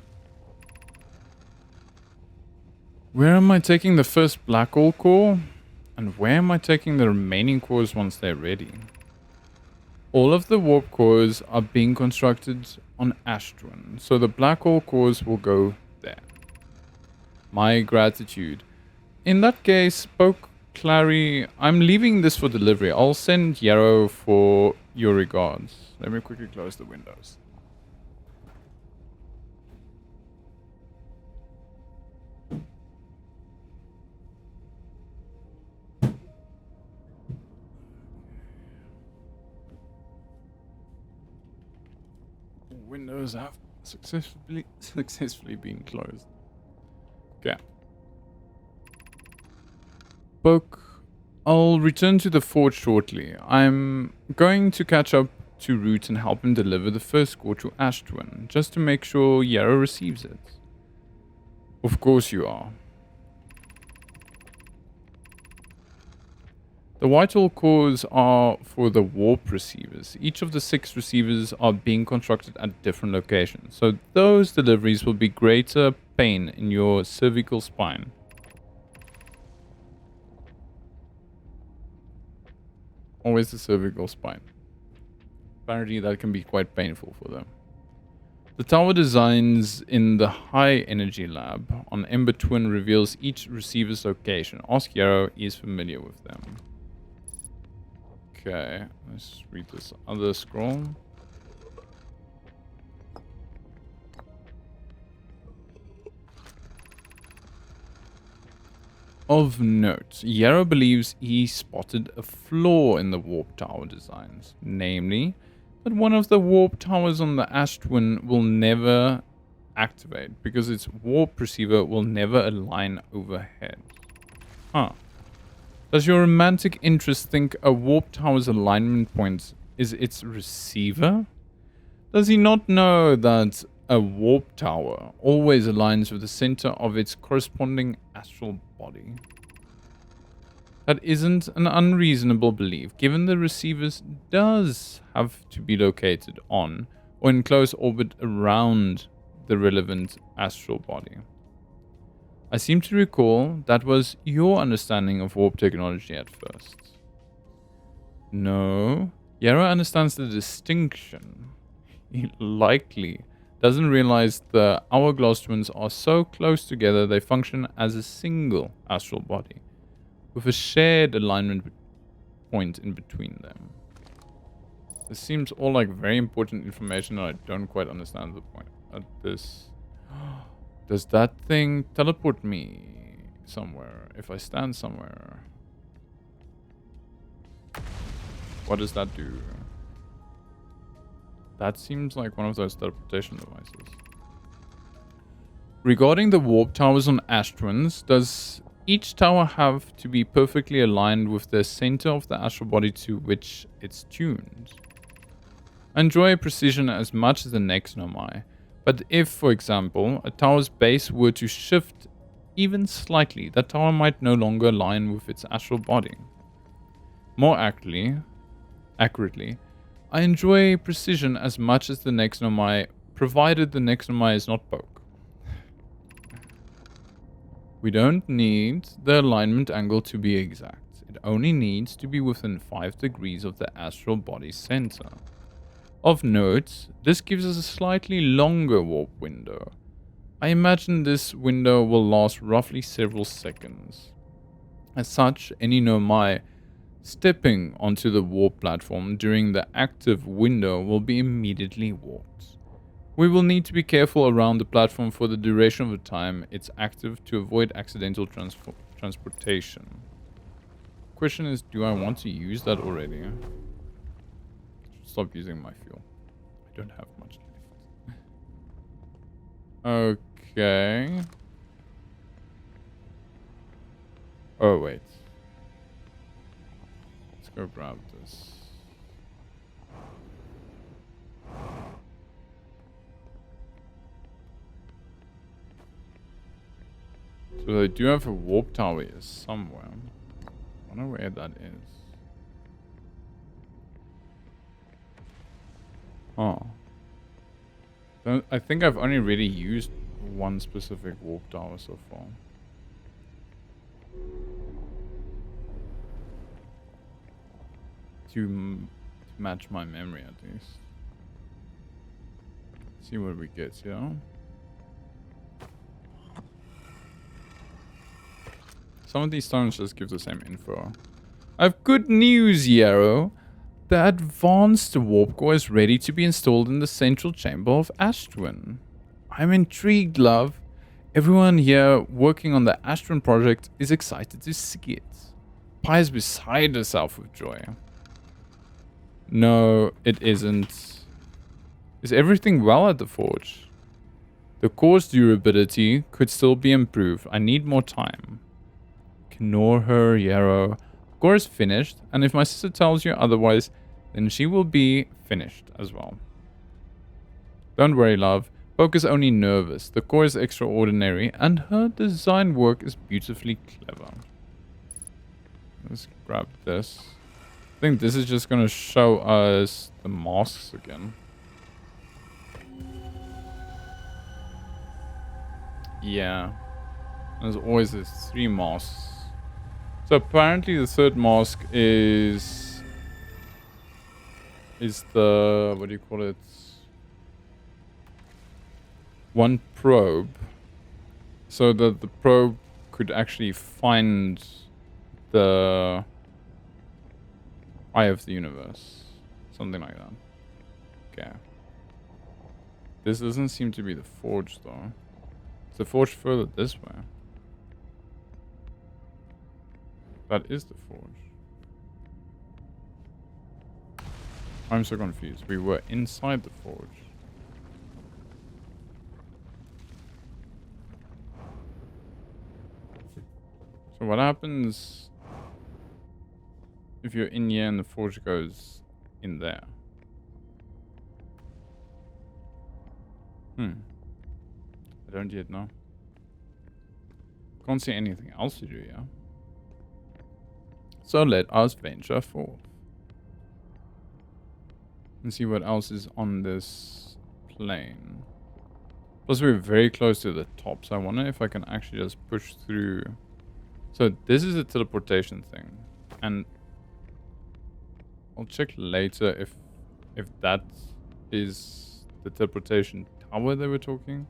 Where am I taking the first black ore core? And where am I taking the remaining cores once they're ready? All of the warp cores are being constructed on Astron, so the black ore cores will go there. My gratitude. In that case, Poke Clary, I'm leaving this for delivery. I'll send Yarrow for your regards. Let me quickly close the windows. Windows have successfully been closed. Okay. Poke, I'll return to the forge shortly. I'm going to catch up to Root and help him deliver the first core to Ashtwin, just to make sure Yarrow receives it. Of course you are. The Whitehall cores are for the warp receivers. Each of the 6 receivers are being constructed at different locations, so those deliveries will be greater pain in your cervical spine. Always the cervical spine. Apparently that can be quite painful for them. The tower designs in the high energy lab on Ember Twin reveals each receiver's location. Ask Yarrow, he is familiar with them. Okay, let's read this other scroll. Of note, Yarrow believes he spotted a flaw in the warp tower designs, namely that one of the warp towers on the Ashtwin will never activate because its warp receiver will never align overhead. Huh. Does your romantic interest think a warp tower's alignment point is its receiver? Does he not know that a warp tower always aligns with the center of its corresponding astral body? That isn't an unreasonable belief, given the receivers does have to be located on or in close orbit around the relevant astral body. I seem to recall that was your understanding of warp technology at first. No, Yarrow understands the distinction. He likely doesn't realize the hourglass twins are so close together they function as a single astral body, with a shared alignment point in between them. This seems all like very important information and I don't quite understand the point at this. Does that thing teleport me somewhere if I stand somewhere? What does that do? That seems like one of those teleportation devices. Regarding the warp towers on Ashtwins, does each tower have to be perfectly aligned with the center of the astral body to which it's tuned? I enjoy precision as much as the next Nomai. But if, for example, a tower's base were to shift even slightly, that tower might no longer align with its astral body. More accurately, I enjoy precision as much as the next Nomai, provided the next Nomai is not Poke. We don't need the alignment angle to be exact. It only needs to be within 5 degrees of the astral body's center. Of note, this gives us a slightly longer warp window. I imagine this window will last roughly several seconds. As such, any Nomai stepping onto the warp platform during the active window will be immediately warped. We will need to be careful around the platform for the duration of the time it's active to avoid accidental transportation. Question is, do I want to use that already? Stop using my fuel. I don't have much left. Okay. Oh, wait. Let's go grab this. So they do have a warp tower here somewhere. I wonder where that is. Oh. I think I've only really used one specific warp tower so far. To match my memory at least. See what we get here. Some of these stones just give the same info. I have good news, Yarrow. The advanced warp core is ready to be installed in the central chamber of Ashtwin. I'm intrigued, love. Everyone here working on the Ashtwin project is excited to see it. Pi is beside herself with joy. No, it isn't. Is everything well at the forge? The core's durability could still be improved. I need more time. Ignore her, Yarrow. The core is finished, and if my sister tells you otherwise, then she will be finished as well. Don't worry, love. Poke is only nervous. The core is extraordinary, and her design work is beautifully clever. Let's grab this. I think this is just going to show us the masks again. Yeah. There's always these 3 masks. So apparently the third mask is the, what do you call it? One probe. So that the probe could actually find the eye of the universe. Something like that. Okay. This doesn't seem to be the forge though. Is the forge further this way? That is the forge. I'm so confused. We were inside the forge. So what happens if you're in here and the forge goes in there? I don't yet know. Can't see anything else to do here. So let us venture forth. And see what else is on this plane. Plus we're very close to the top, so I wonder if I can actually just push through. So this is a teleportation thing. And I'll check later if that is the teleportation tower they were talking.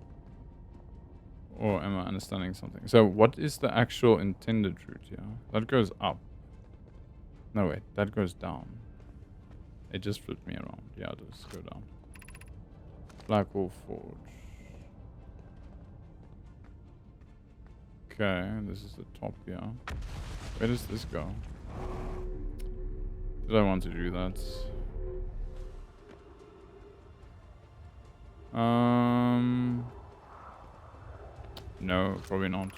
Or am I understanding something? So what is the actual intended route here? That goes up. No, wait. That goes down. It just flipped me around. Yeah, it does go down. Black Hole Forge. Okay, this is the top here. Where does this go? Did I want to do that? No, probably not.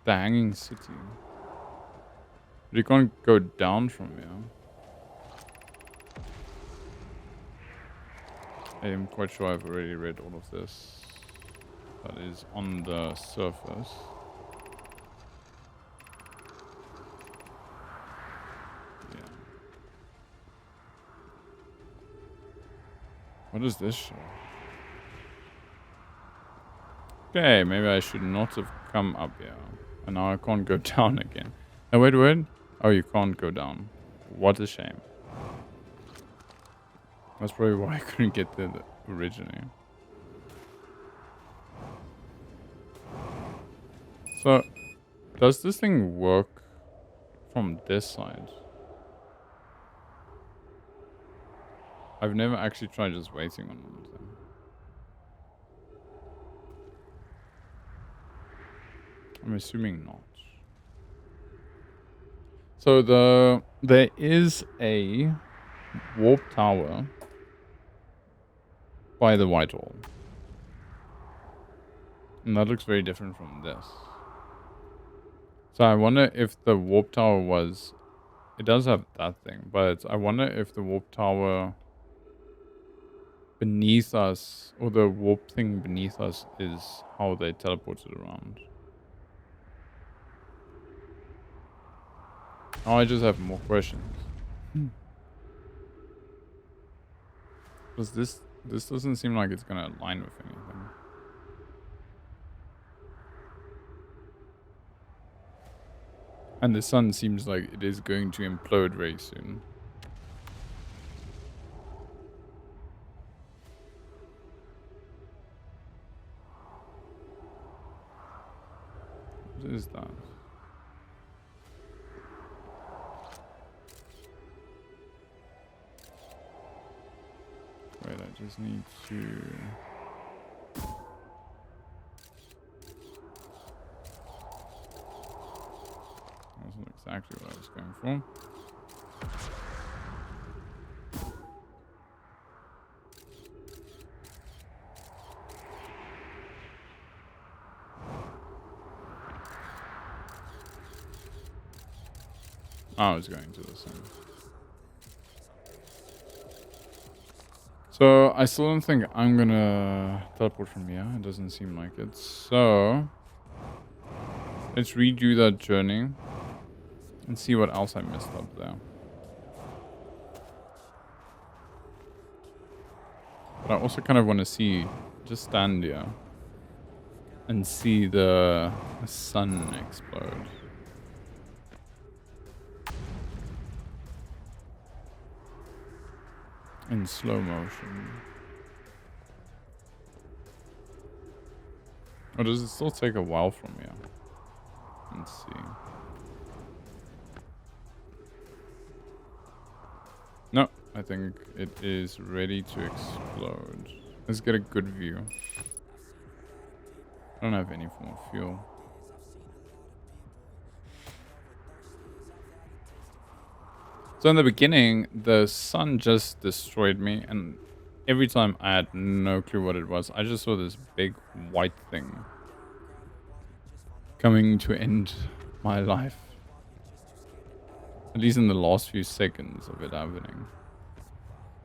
The Hanging City. But you can't go down from here. I am quite sure I've already read all of this. That is on the surface. Yeah. What does this show? Okay, maybe I should not have come up here. And now I can't go down again. Oh, wait. Oh, you can't go down. What a shame. That's probably why I couldn't get there originally. So, does this thing work from this side. I've never actually tried just waiting on them. I'm assuming not. So there is a warp tower by the Whitehall. And that looks very different from this. So I wonder if the warp tower was... It does have that thing, but I wonder if the warp tower beneath us, or the warp thing beneath us, is how they teleported around. Now I just have more questions. Because this doesn't seem like it's gonna align with anything. And the sun seems like it is going to implode very soon. What is that? Wait, I just need to... That's not exactly what I was going for. I was going to the sun. So I still don't think I'm gonna teleport from here. It doesn't seem like it. So let's redo that journey and see what else I messed up there. But I also kind of want to see, just stand here and see the sun explode. In slow motion. Or does it still take a while from here? Let's see. No, I think it is ready to explode. Let's get a good view. I don't have any form of fuel. So in the beginning, the sun just destroyed me, and every time I had no clue what it was. I just saw this big white thing coming to end my life. At least in the last few seconds of it happening.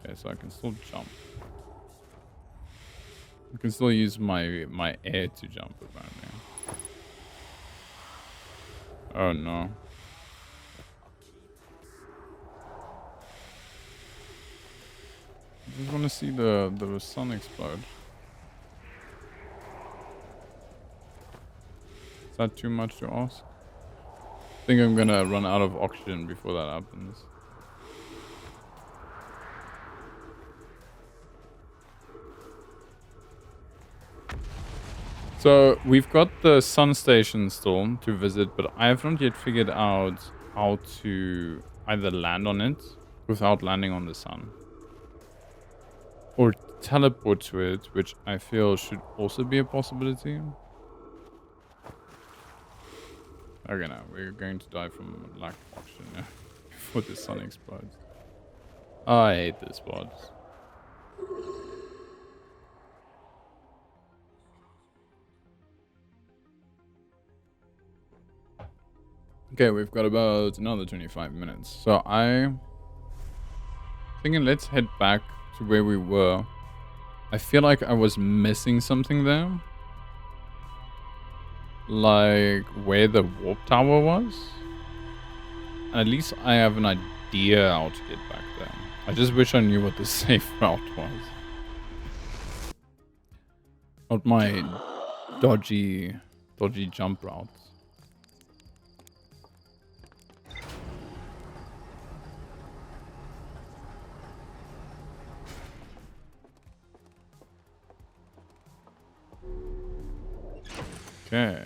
Okay, so I can still jump. I can still use my air to jump apparently. Oh no. I just want to see the sun explode. Is that too much to ask? I think I'm gonna run out of oxygen before that happens. So we've got the sun station still to visit, but I have not yet figured out how to either land on it without landing on the sun, or teleport to it, which I feel should also be a possibility. Okay, now we're going to die from lack of oxygen before the sun explodes. I hate this spot. Okay, we've got about another 25 minutes. So I'm thinking let's head back to where we were. I feel like I was missing something there. Like where the warp tower was. And at least I have an idea how to get back there. I just wish I knew what the safe route was. Not my dodgy jump routes. Okay.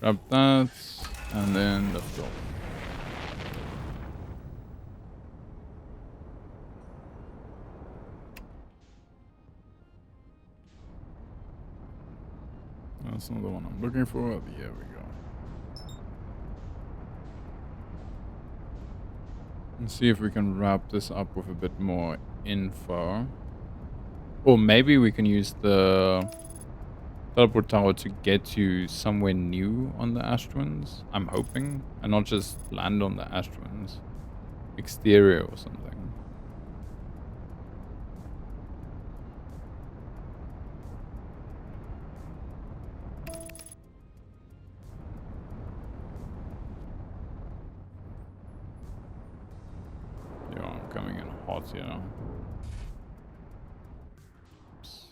Grab that, and then let's go. That's not the one I'm looking for. There we go. Let's see if we can wrap this up with a bit more info. Or maybe we can use the teleport tower to get you somewhere new on the Ash Twins. I'm hoping. And not just land on the Ash Twins. Exterior or something. Yeah, I'm coming in hot, you know. Oops.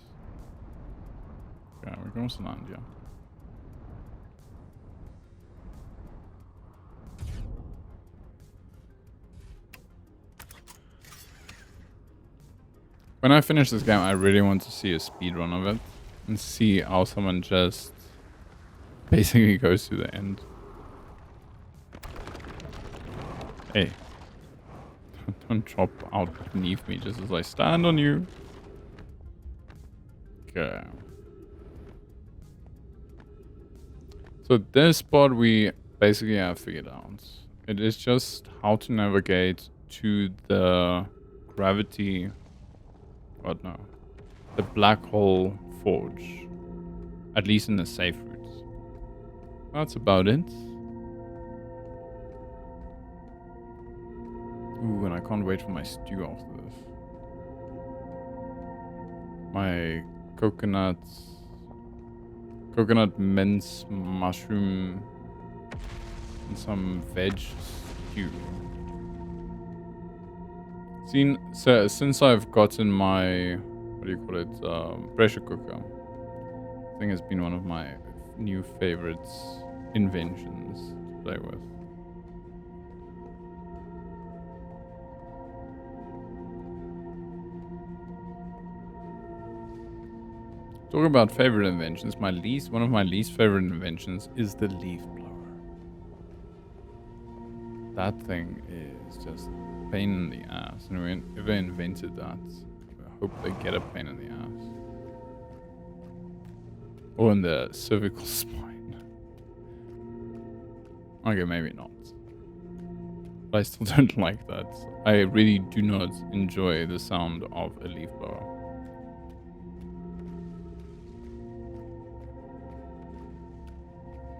Okay, we can also land, yeah. When I finish this game, I really want to see a speedrun of it. And see how someone just basically goes to the end. Hey. Don't drop out beneath me just as I stand on you. Okay. So this part we basically have figured out. It is just how to navigate to the gravity... What now? The black hole forge. At least in the safe routes. That's about it. Ooh, and I can't wait for my stew after this. My coconut mince mushroom and some veg stew. So since I've gotten my, what do you call it, pressure cooker, I think it's been one of my new favorites inventions to play with. Talking about favorite inventions, one of my least favorite inventions is the leaf blower. That thing is just a pain in the ass. And whoever invented that, I hope they get a pain in the ass. Or in the cervical spine. Okay, maybe not. But I still don't like that. I really do not enjoy the sound of a leaf blower.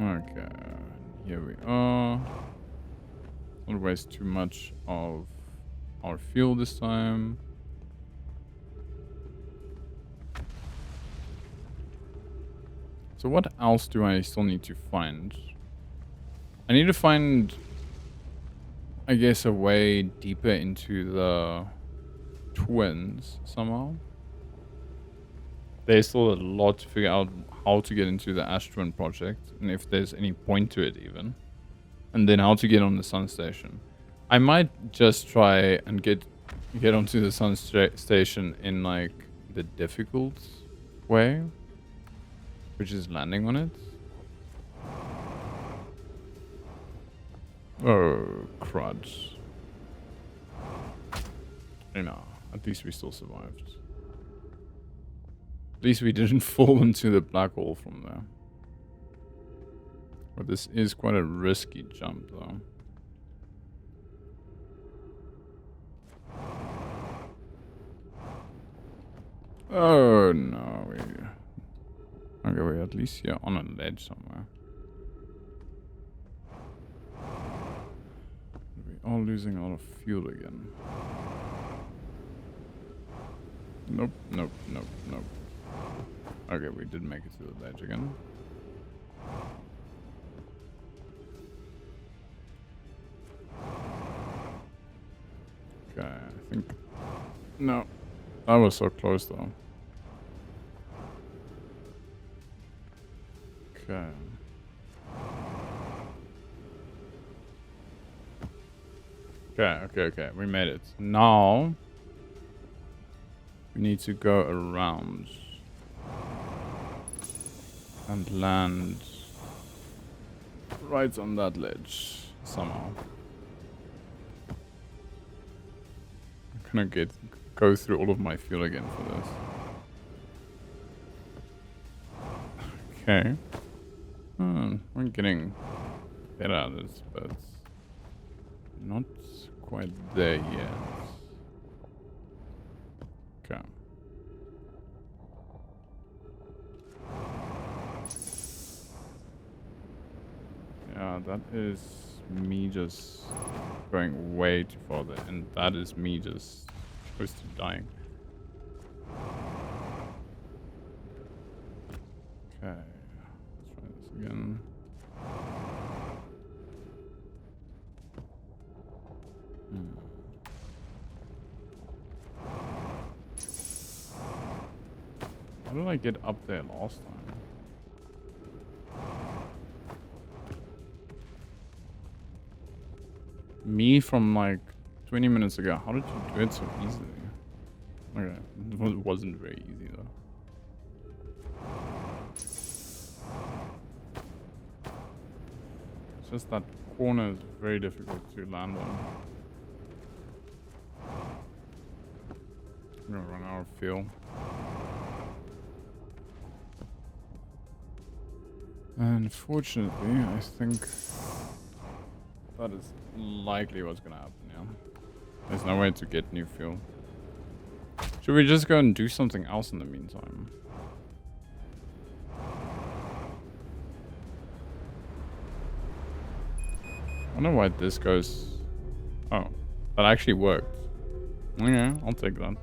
Okay, here we are. Don't waste too much of our fuel this time. So what else do I still need to find? I need to find, I guess, a way deeper into the twins somehow. There's still a lot to figure out how to get into the Ash Twin project, and if there's any point to it even. And then how to get on the Sun Station. I might just try and get onto the Sun Station in like the difficult way, which is landing on it. Oh, crud. You know, at least we still survived. At least we didn't fall into the black hole from there. But this is quite a risky jump, though. Oh, no. Okay, we're at least here on a ledge somewhere. We are losing a lot of fuel again. Nope, nope, nope, nope. Okay, we did make it to the ledge again. Okay, I think... No. That was so close, though. Okay. Okay. We made it. Now... we need to go around... and land... right on that ledge. Somehow. I'm gonna go through all of my fuel again for this. Okay. We're getting better at this, but not quite there yet. Okay. Yeah, that is me just going way too far there, and that is me just close to dying. Okay, let's try this again. How did I get up there last time? Me from like 20 minutes ago. How did you do it so easily? Okay, it wasn't very easy though. It's just that corner is very difficult to land on. I'm gonna run out of fuel. Unfortunately, I think that is likely what's gonna happen, yeah. There's no way to get new fuel. Should we just go and do something else in the meantime? I wonder why this goes... Oh, that actually worked. Okay, I'll take that.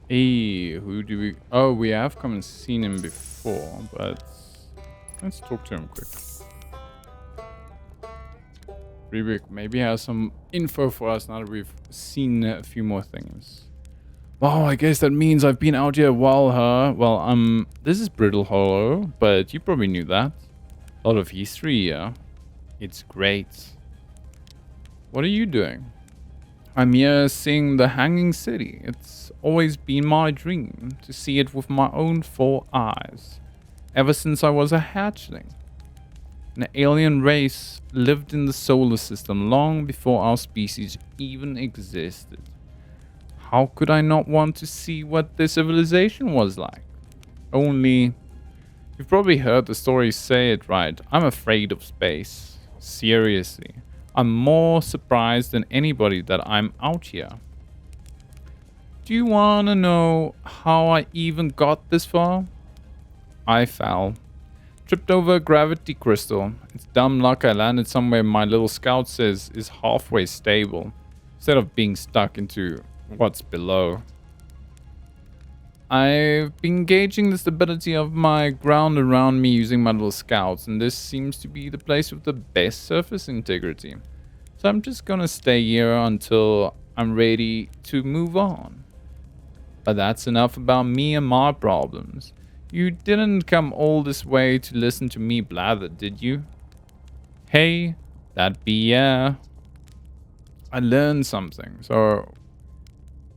Hey, who do we... Oh, we have come and seen him before, but... Let's talk to him quick. Rubik maybe has some info for us now that we've seen a few more things. Wow, I guess that means I've been out here a while, huh? Well, this is Brittle Hollow, but you probably knew that. A lot of history here. It's great. What are you doing? I'm here seeing the Hanging City. It's always been my dream to see it with my own 4 eyes. Ever since I was a hatchling. An alien race lived in the solar system long before our species even existed. How could I not want to see what their civilization was like? Only, you've probably heard the story say it right, I'm afraid of space. Seriously, I'm more surprised than anybody that I'm out here. Do you wanna know how I even got this far? I fell. Tripped over a gravity crystal. It's dumb luck I landed somewhere my little scout says is halfway stable, instead of being stuck into what's below. I've been gauging the stability of my ground around me using my little scouts, and this seems to be the place with the best surface integrity. So I'm just gonna stay here until I'm ready to move on. But that's enough about me and my problems. You didn't come all this way to listen to me blather, did you? Hey, that be yeah. I learned something. So,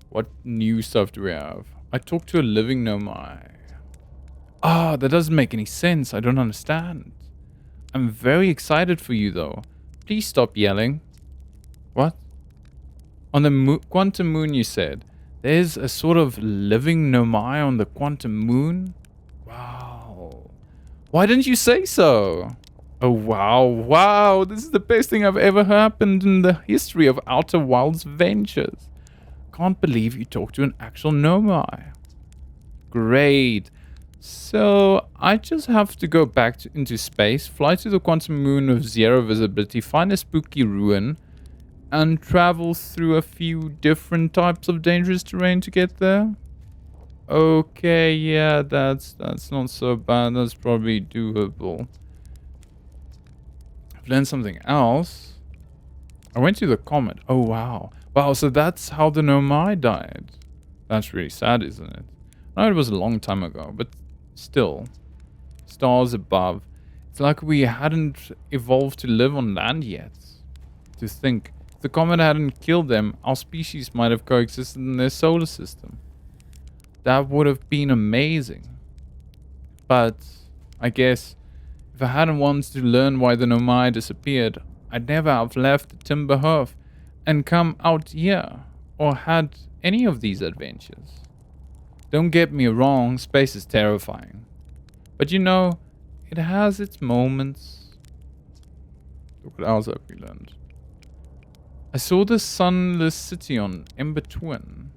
what new stuff do we have? I talked to a living nomai. Ah, that doesn't make any sense. I don't understand. I'm very excited for you, though. Please stop yelling. What? On the quantum moon, you said. There's a sort of living nomai on the quantum moon? Wow. Why didn't you say so? Oh, wow. Wow. This is the best thing I've ever happened in the history of Outer Wilds ventures. Can't believe you talked to an actual nomai. Great. So, I just have to go back into space, fly to the quantum moon of 0 visibility, find a spooky ruin, and travel through a few different types of dangerous terrain to get there? Okay, yeah, that's not so bad. That's probably doable. I've learned something else. I went to the comet. Oh, wow. Wow, so that's how the Nomai died. That's really sad, isn't it? I know it was a long time ago, but still. Stars above. It's like we hadn't evolved to live on land yet. To think, if the comet hadn't killed them, our species might have coexisted in their solar system. That would have been amazing. But, I guess, if I hadn't wanted to learn why the Nomai disappeared, I'd never have left the Timber Hearth and come out here, or had any of these adventures. Don't get me wrong, space is terrifying. But you know, it has its moments. Look what else have we learned. I saw the sunless city on Ember Twin.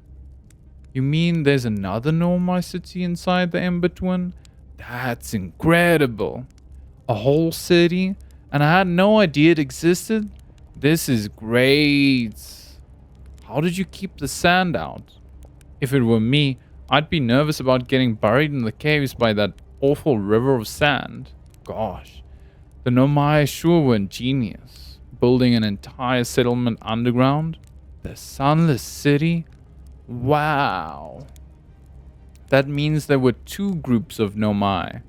You mean there's another Nomai city inside the Ember Twin? That's incredible. A whole city? And I had no idea it existed? This is great. How did you keep the sand out? If it were me, I'd be nervous about getting buried in the caves by that awful river of sand. Gosh, the Nomai sure were ingenious. Building an entire settlement underground? The Sunless City? Wow. That means there were two groups of Nomai.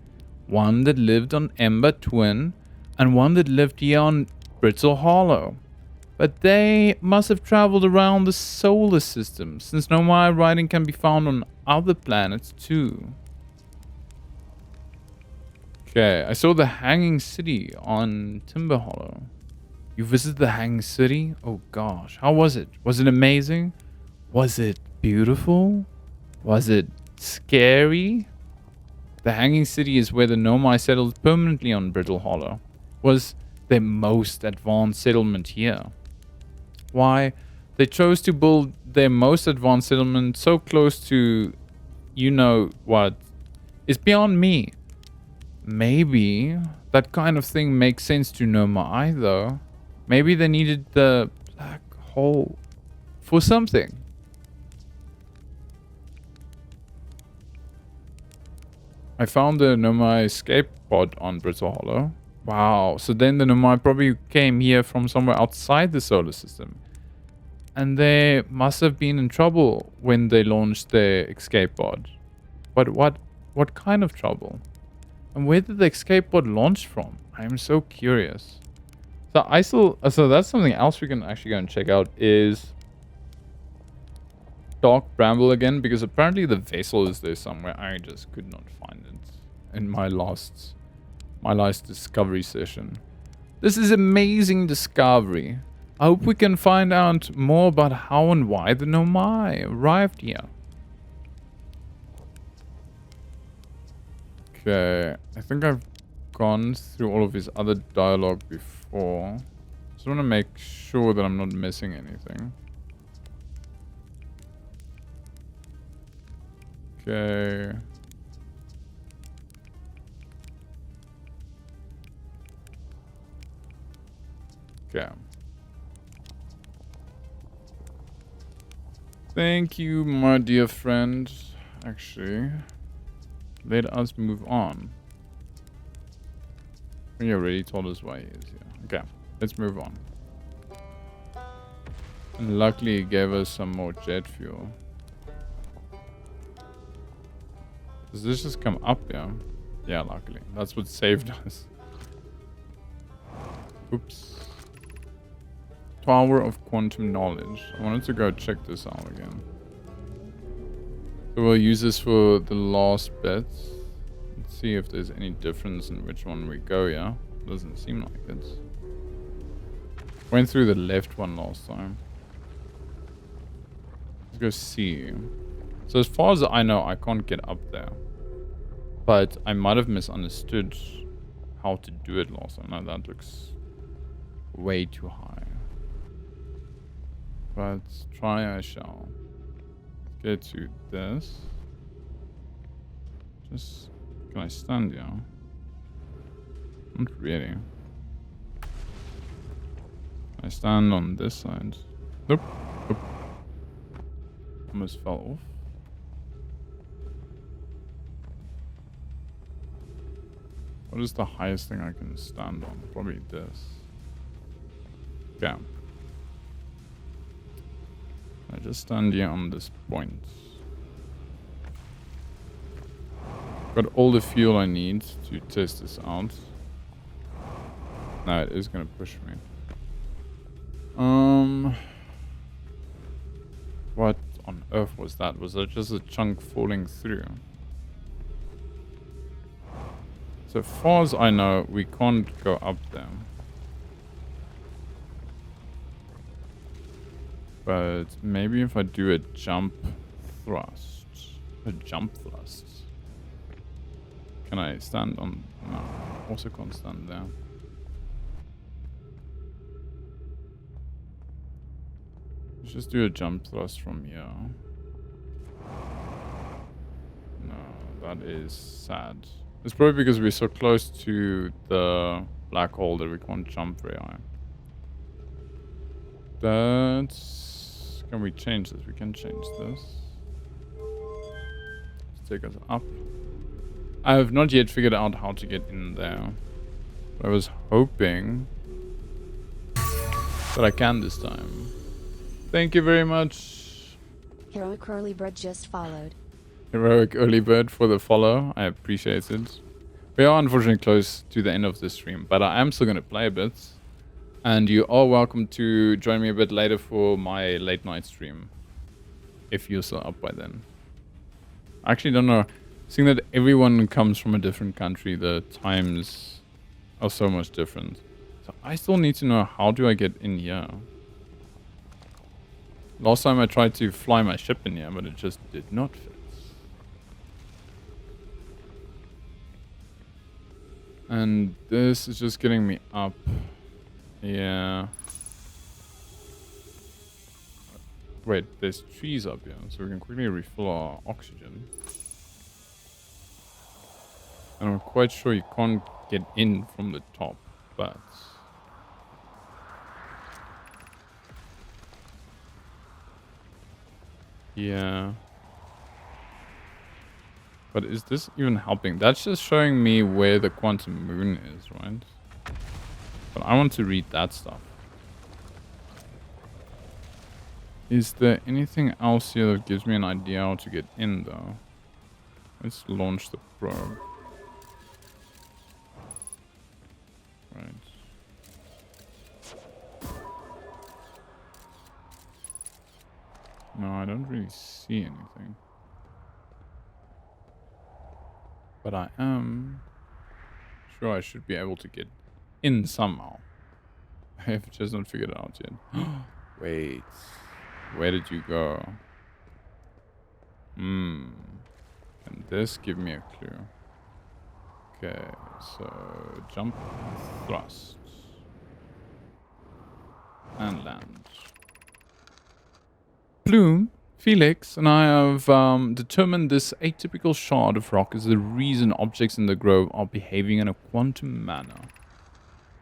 One that lived on Ember Twin, and one that lived here on Brittle Hollow. But they must have traveled around the solar system, since Nomai writing can be found on other planets too. Okay, I saw the Hanging City on Timber Hollow. You visited the Hanging City? Oh gosh, how was it? Was it amazing? Was it beautiful? Was it scary? The Hanging City is where the Nomai settled permanently on Brittle Hollow. Was their most advanced settlement here. Why they chose to build their most advanced settlement so close to you know what is beyond me. Maybe that kind of thing makes sense to Nomai though. Maybe they needed the black hole for something. I found the Nomai escape pod on Brittle Hollow. Wow, so then the Nomai probably came here from somewhere outside the solar system. And they must have been in trouble when they launched their escape pod. But what kind of trouble? And where did the escape pod launch from? I am so curious. So that's something else we can actually go and check out is Dark Bramble again, because apparently the vessel is there somewhere. I just could not find it in my last discovery session. This is amazing discovery. I hope we can find out more about how and why the Nomai arrived here. Okay, I think I've gone through all of his other dialogue before. Just want to make sure that I'm not missing anything. Okay. Okay. Thank you, my dear friend. Actually, let us move on. He already told us why he is here. Okay, let's move on. And luckily, he gave us some more jet fuel. Does this just come up here? Yeah, luckily. That's what saved us. Oops. Tower of Quantum Knowledge. I wanted to go check this out again. So we'll use this for the last bit. Let's see if there's any difference in which one we go, yeah? Doesn't seem like it. Went through the left one last time. Let's go see. So as far as I know, I can't get up there. But I might have misunderstood how to do it last time. Now that looks way too high. But try I shall. Get to this. Just, can I stand here? Not really. Can I stand on this side? Nope. Nope. Almost fell off. What is the highest thing I can stand on? Probably this. Okay. I just stand here on this point. Got all the fuel I need to test this out. No, it is gonna push me. What on earth was that? Was that just a chunk falling through? So far as I know, we can't go up there. But maybe if I do a jump thrust. A jump thrust. Can I stand on... No, also can't stand there. Let's just do a jump thrust from here. No, that is sad. It's probably because we're so close to the black hole that we can't jump very high. That's... Can we change this? We can change this. Let's take us up. I have not yet figured out how to get in there. But I was hoping that I can this time. Thank you very much. Heroic Early Bird just followed. Heroic Early Bird for the follow. I appreciate it. We are unfortunately close to the end of this stream, but I am still going to play a bit. And you are welcome to join me a bit later for my late night stream. If you're still up by then. I actually don't know. Seeing that everyone comes from a different country, the times are so much different. So I still need to know, how do I get in here? Last time I tried to fly my ship in here, but it just did not fit. And this is just getting me up. Yeah. Wait, there's trees up here, so we can quickly refill our oxygen. And I'm quite sure you can't get in from the top, but... Yeah. But is this even helping? That's just showing me where the quantum moon is, right? But I want to read that stuff. Is there anything else here that gives me an idea how to get in, though? Let's launch the probe. Right. No, I don't really see anything. But I am sure I should be able to get in somehow. I have just not figured it out yet. Wait. Where did you go? Can this give me a clue? Okay, so jump, thrust, and land. Bloom, Felix, and I have determined this atypical shard of rock is the reason objects in the grove are behaving in a quantum manner.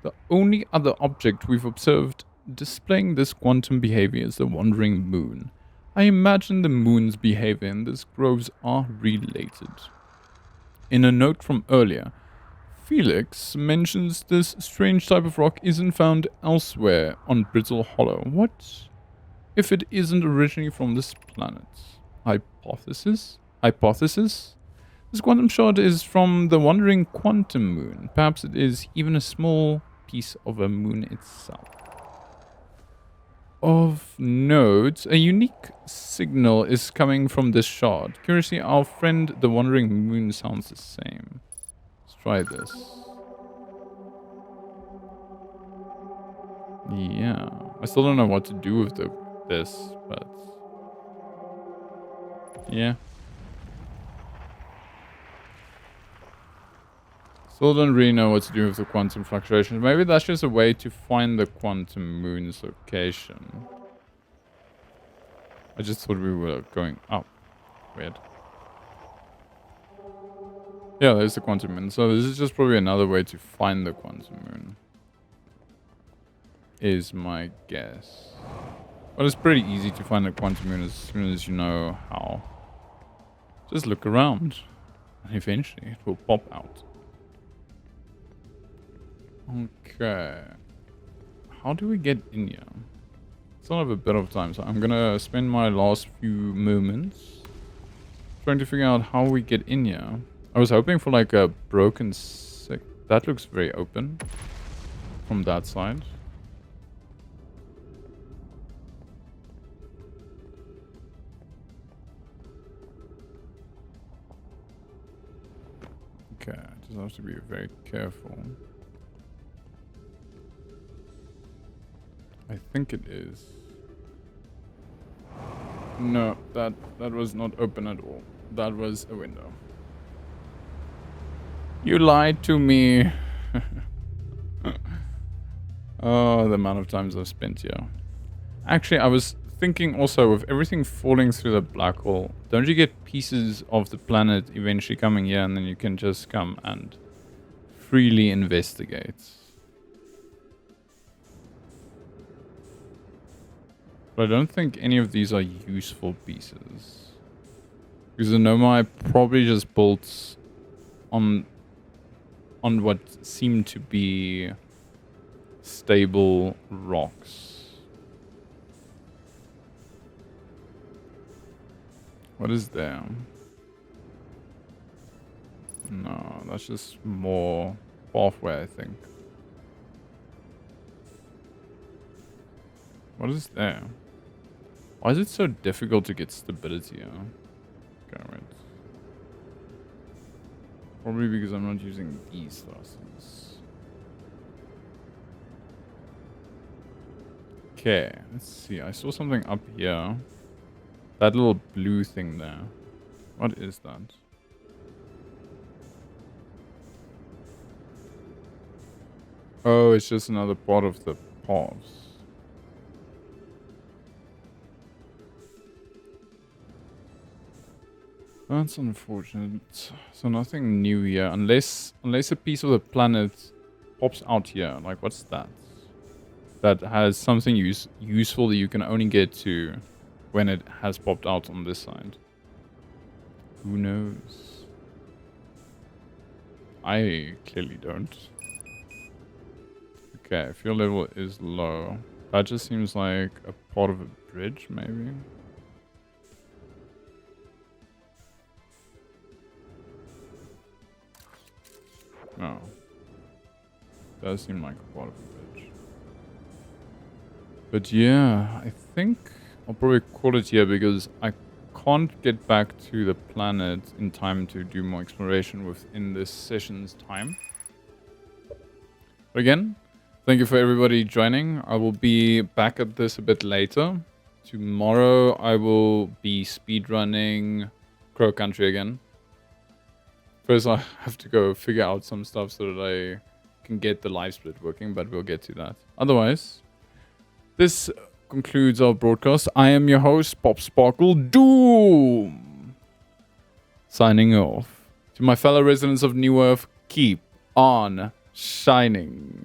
The only other object we've observed displaying this quantum behavior is the wandering moon. I imagine the moon's behavior in this groves are related. In a note from earlier, Felix mentions this strange type of rock isn't found elsewhere on Brittle Hollow. What if it isn't originally from this planet? Hypothesis? This quantum shard is from the wandering quantum moon. Perhaps it is even a small piece of a moon itself. Of note, a unique signal is coming from this shard. Curiously, our friend the wandering moon sounds the same. Let's try this. Yeah, I still don't know what to do with this, but yeah. Still don't really know what to do with the quantum fluctuations. Maybe that's just a way to find the quantum moon's location. I just thought we were going up. Weird. Yeah, there's the quantum moon. So this is just probably another way to find the quantum moon. Is my guess. But it's pretty easy to find the quantum moon as soon as you know how. Just look around. And eventually it will pop out. Okay. How do we get in here? Still have a bit of time, so I'm gonna spend my last few moments trying to figure out how we get in here. I was hoping for like a broken that looks very open from that side. Okay, I just have to be very careful. I think it is. No, that was not open at all. That was a window. You lied to me. Oh, the amount of times I've spent here. Actually, I was thinking also, with everything falling through the black hole, don't you get pieces of the planet eventually coming here, and then you can just come and freely investigate? But I don't think any of these are useful pieces. Because the Nomai probably just built on what seemed to be stable rocks. What is there? No, that's just more pathway, I think. What is there? Why is it so difficult to get stability? Okay, right. Probably because I'm not using these thrusters. Okay, let's see. I saw something up here. That little blue thing there. What is that? Oh, it's just another part of the paths. That's unfortunate. So nothing new here, unless a piece of the planet pops out here. Like, what's that? That has something useful that you can only get to when it has popped out on this side. Who knows? I clearly don't. Okay, fuel level is low. That just seems like a part of a bridge, maybe. No. Does seem like a part of a bridge. But yeah, I think I'll probably call it here because I can't get back to the planet in time to do more exploration within this session's time. But again, thank you for everybody joining. I will be back at this a bit later. Tomorrow I will be speedrunning Crow Country again. First I have to go figure out some stuff so that I can get the live split working, but we'll get to that. Otherwise, this concludes our broadcast. I am your host, Pop Sparkle Doom. Signing off. To my fellow residents of New Earth, keep on shining.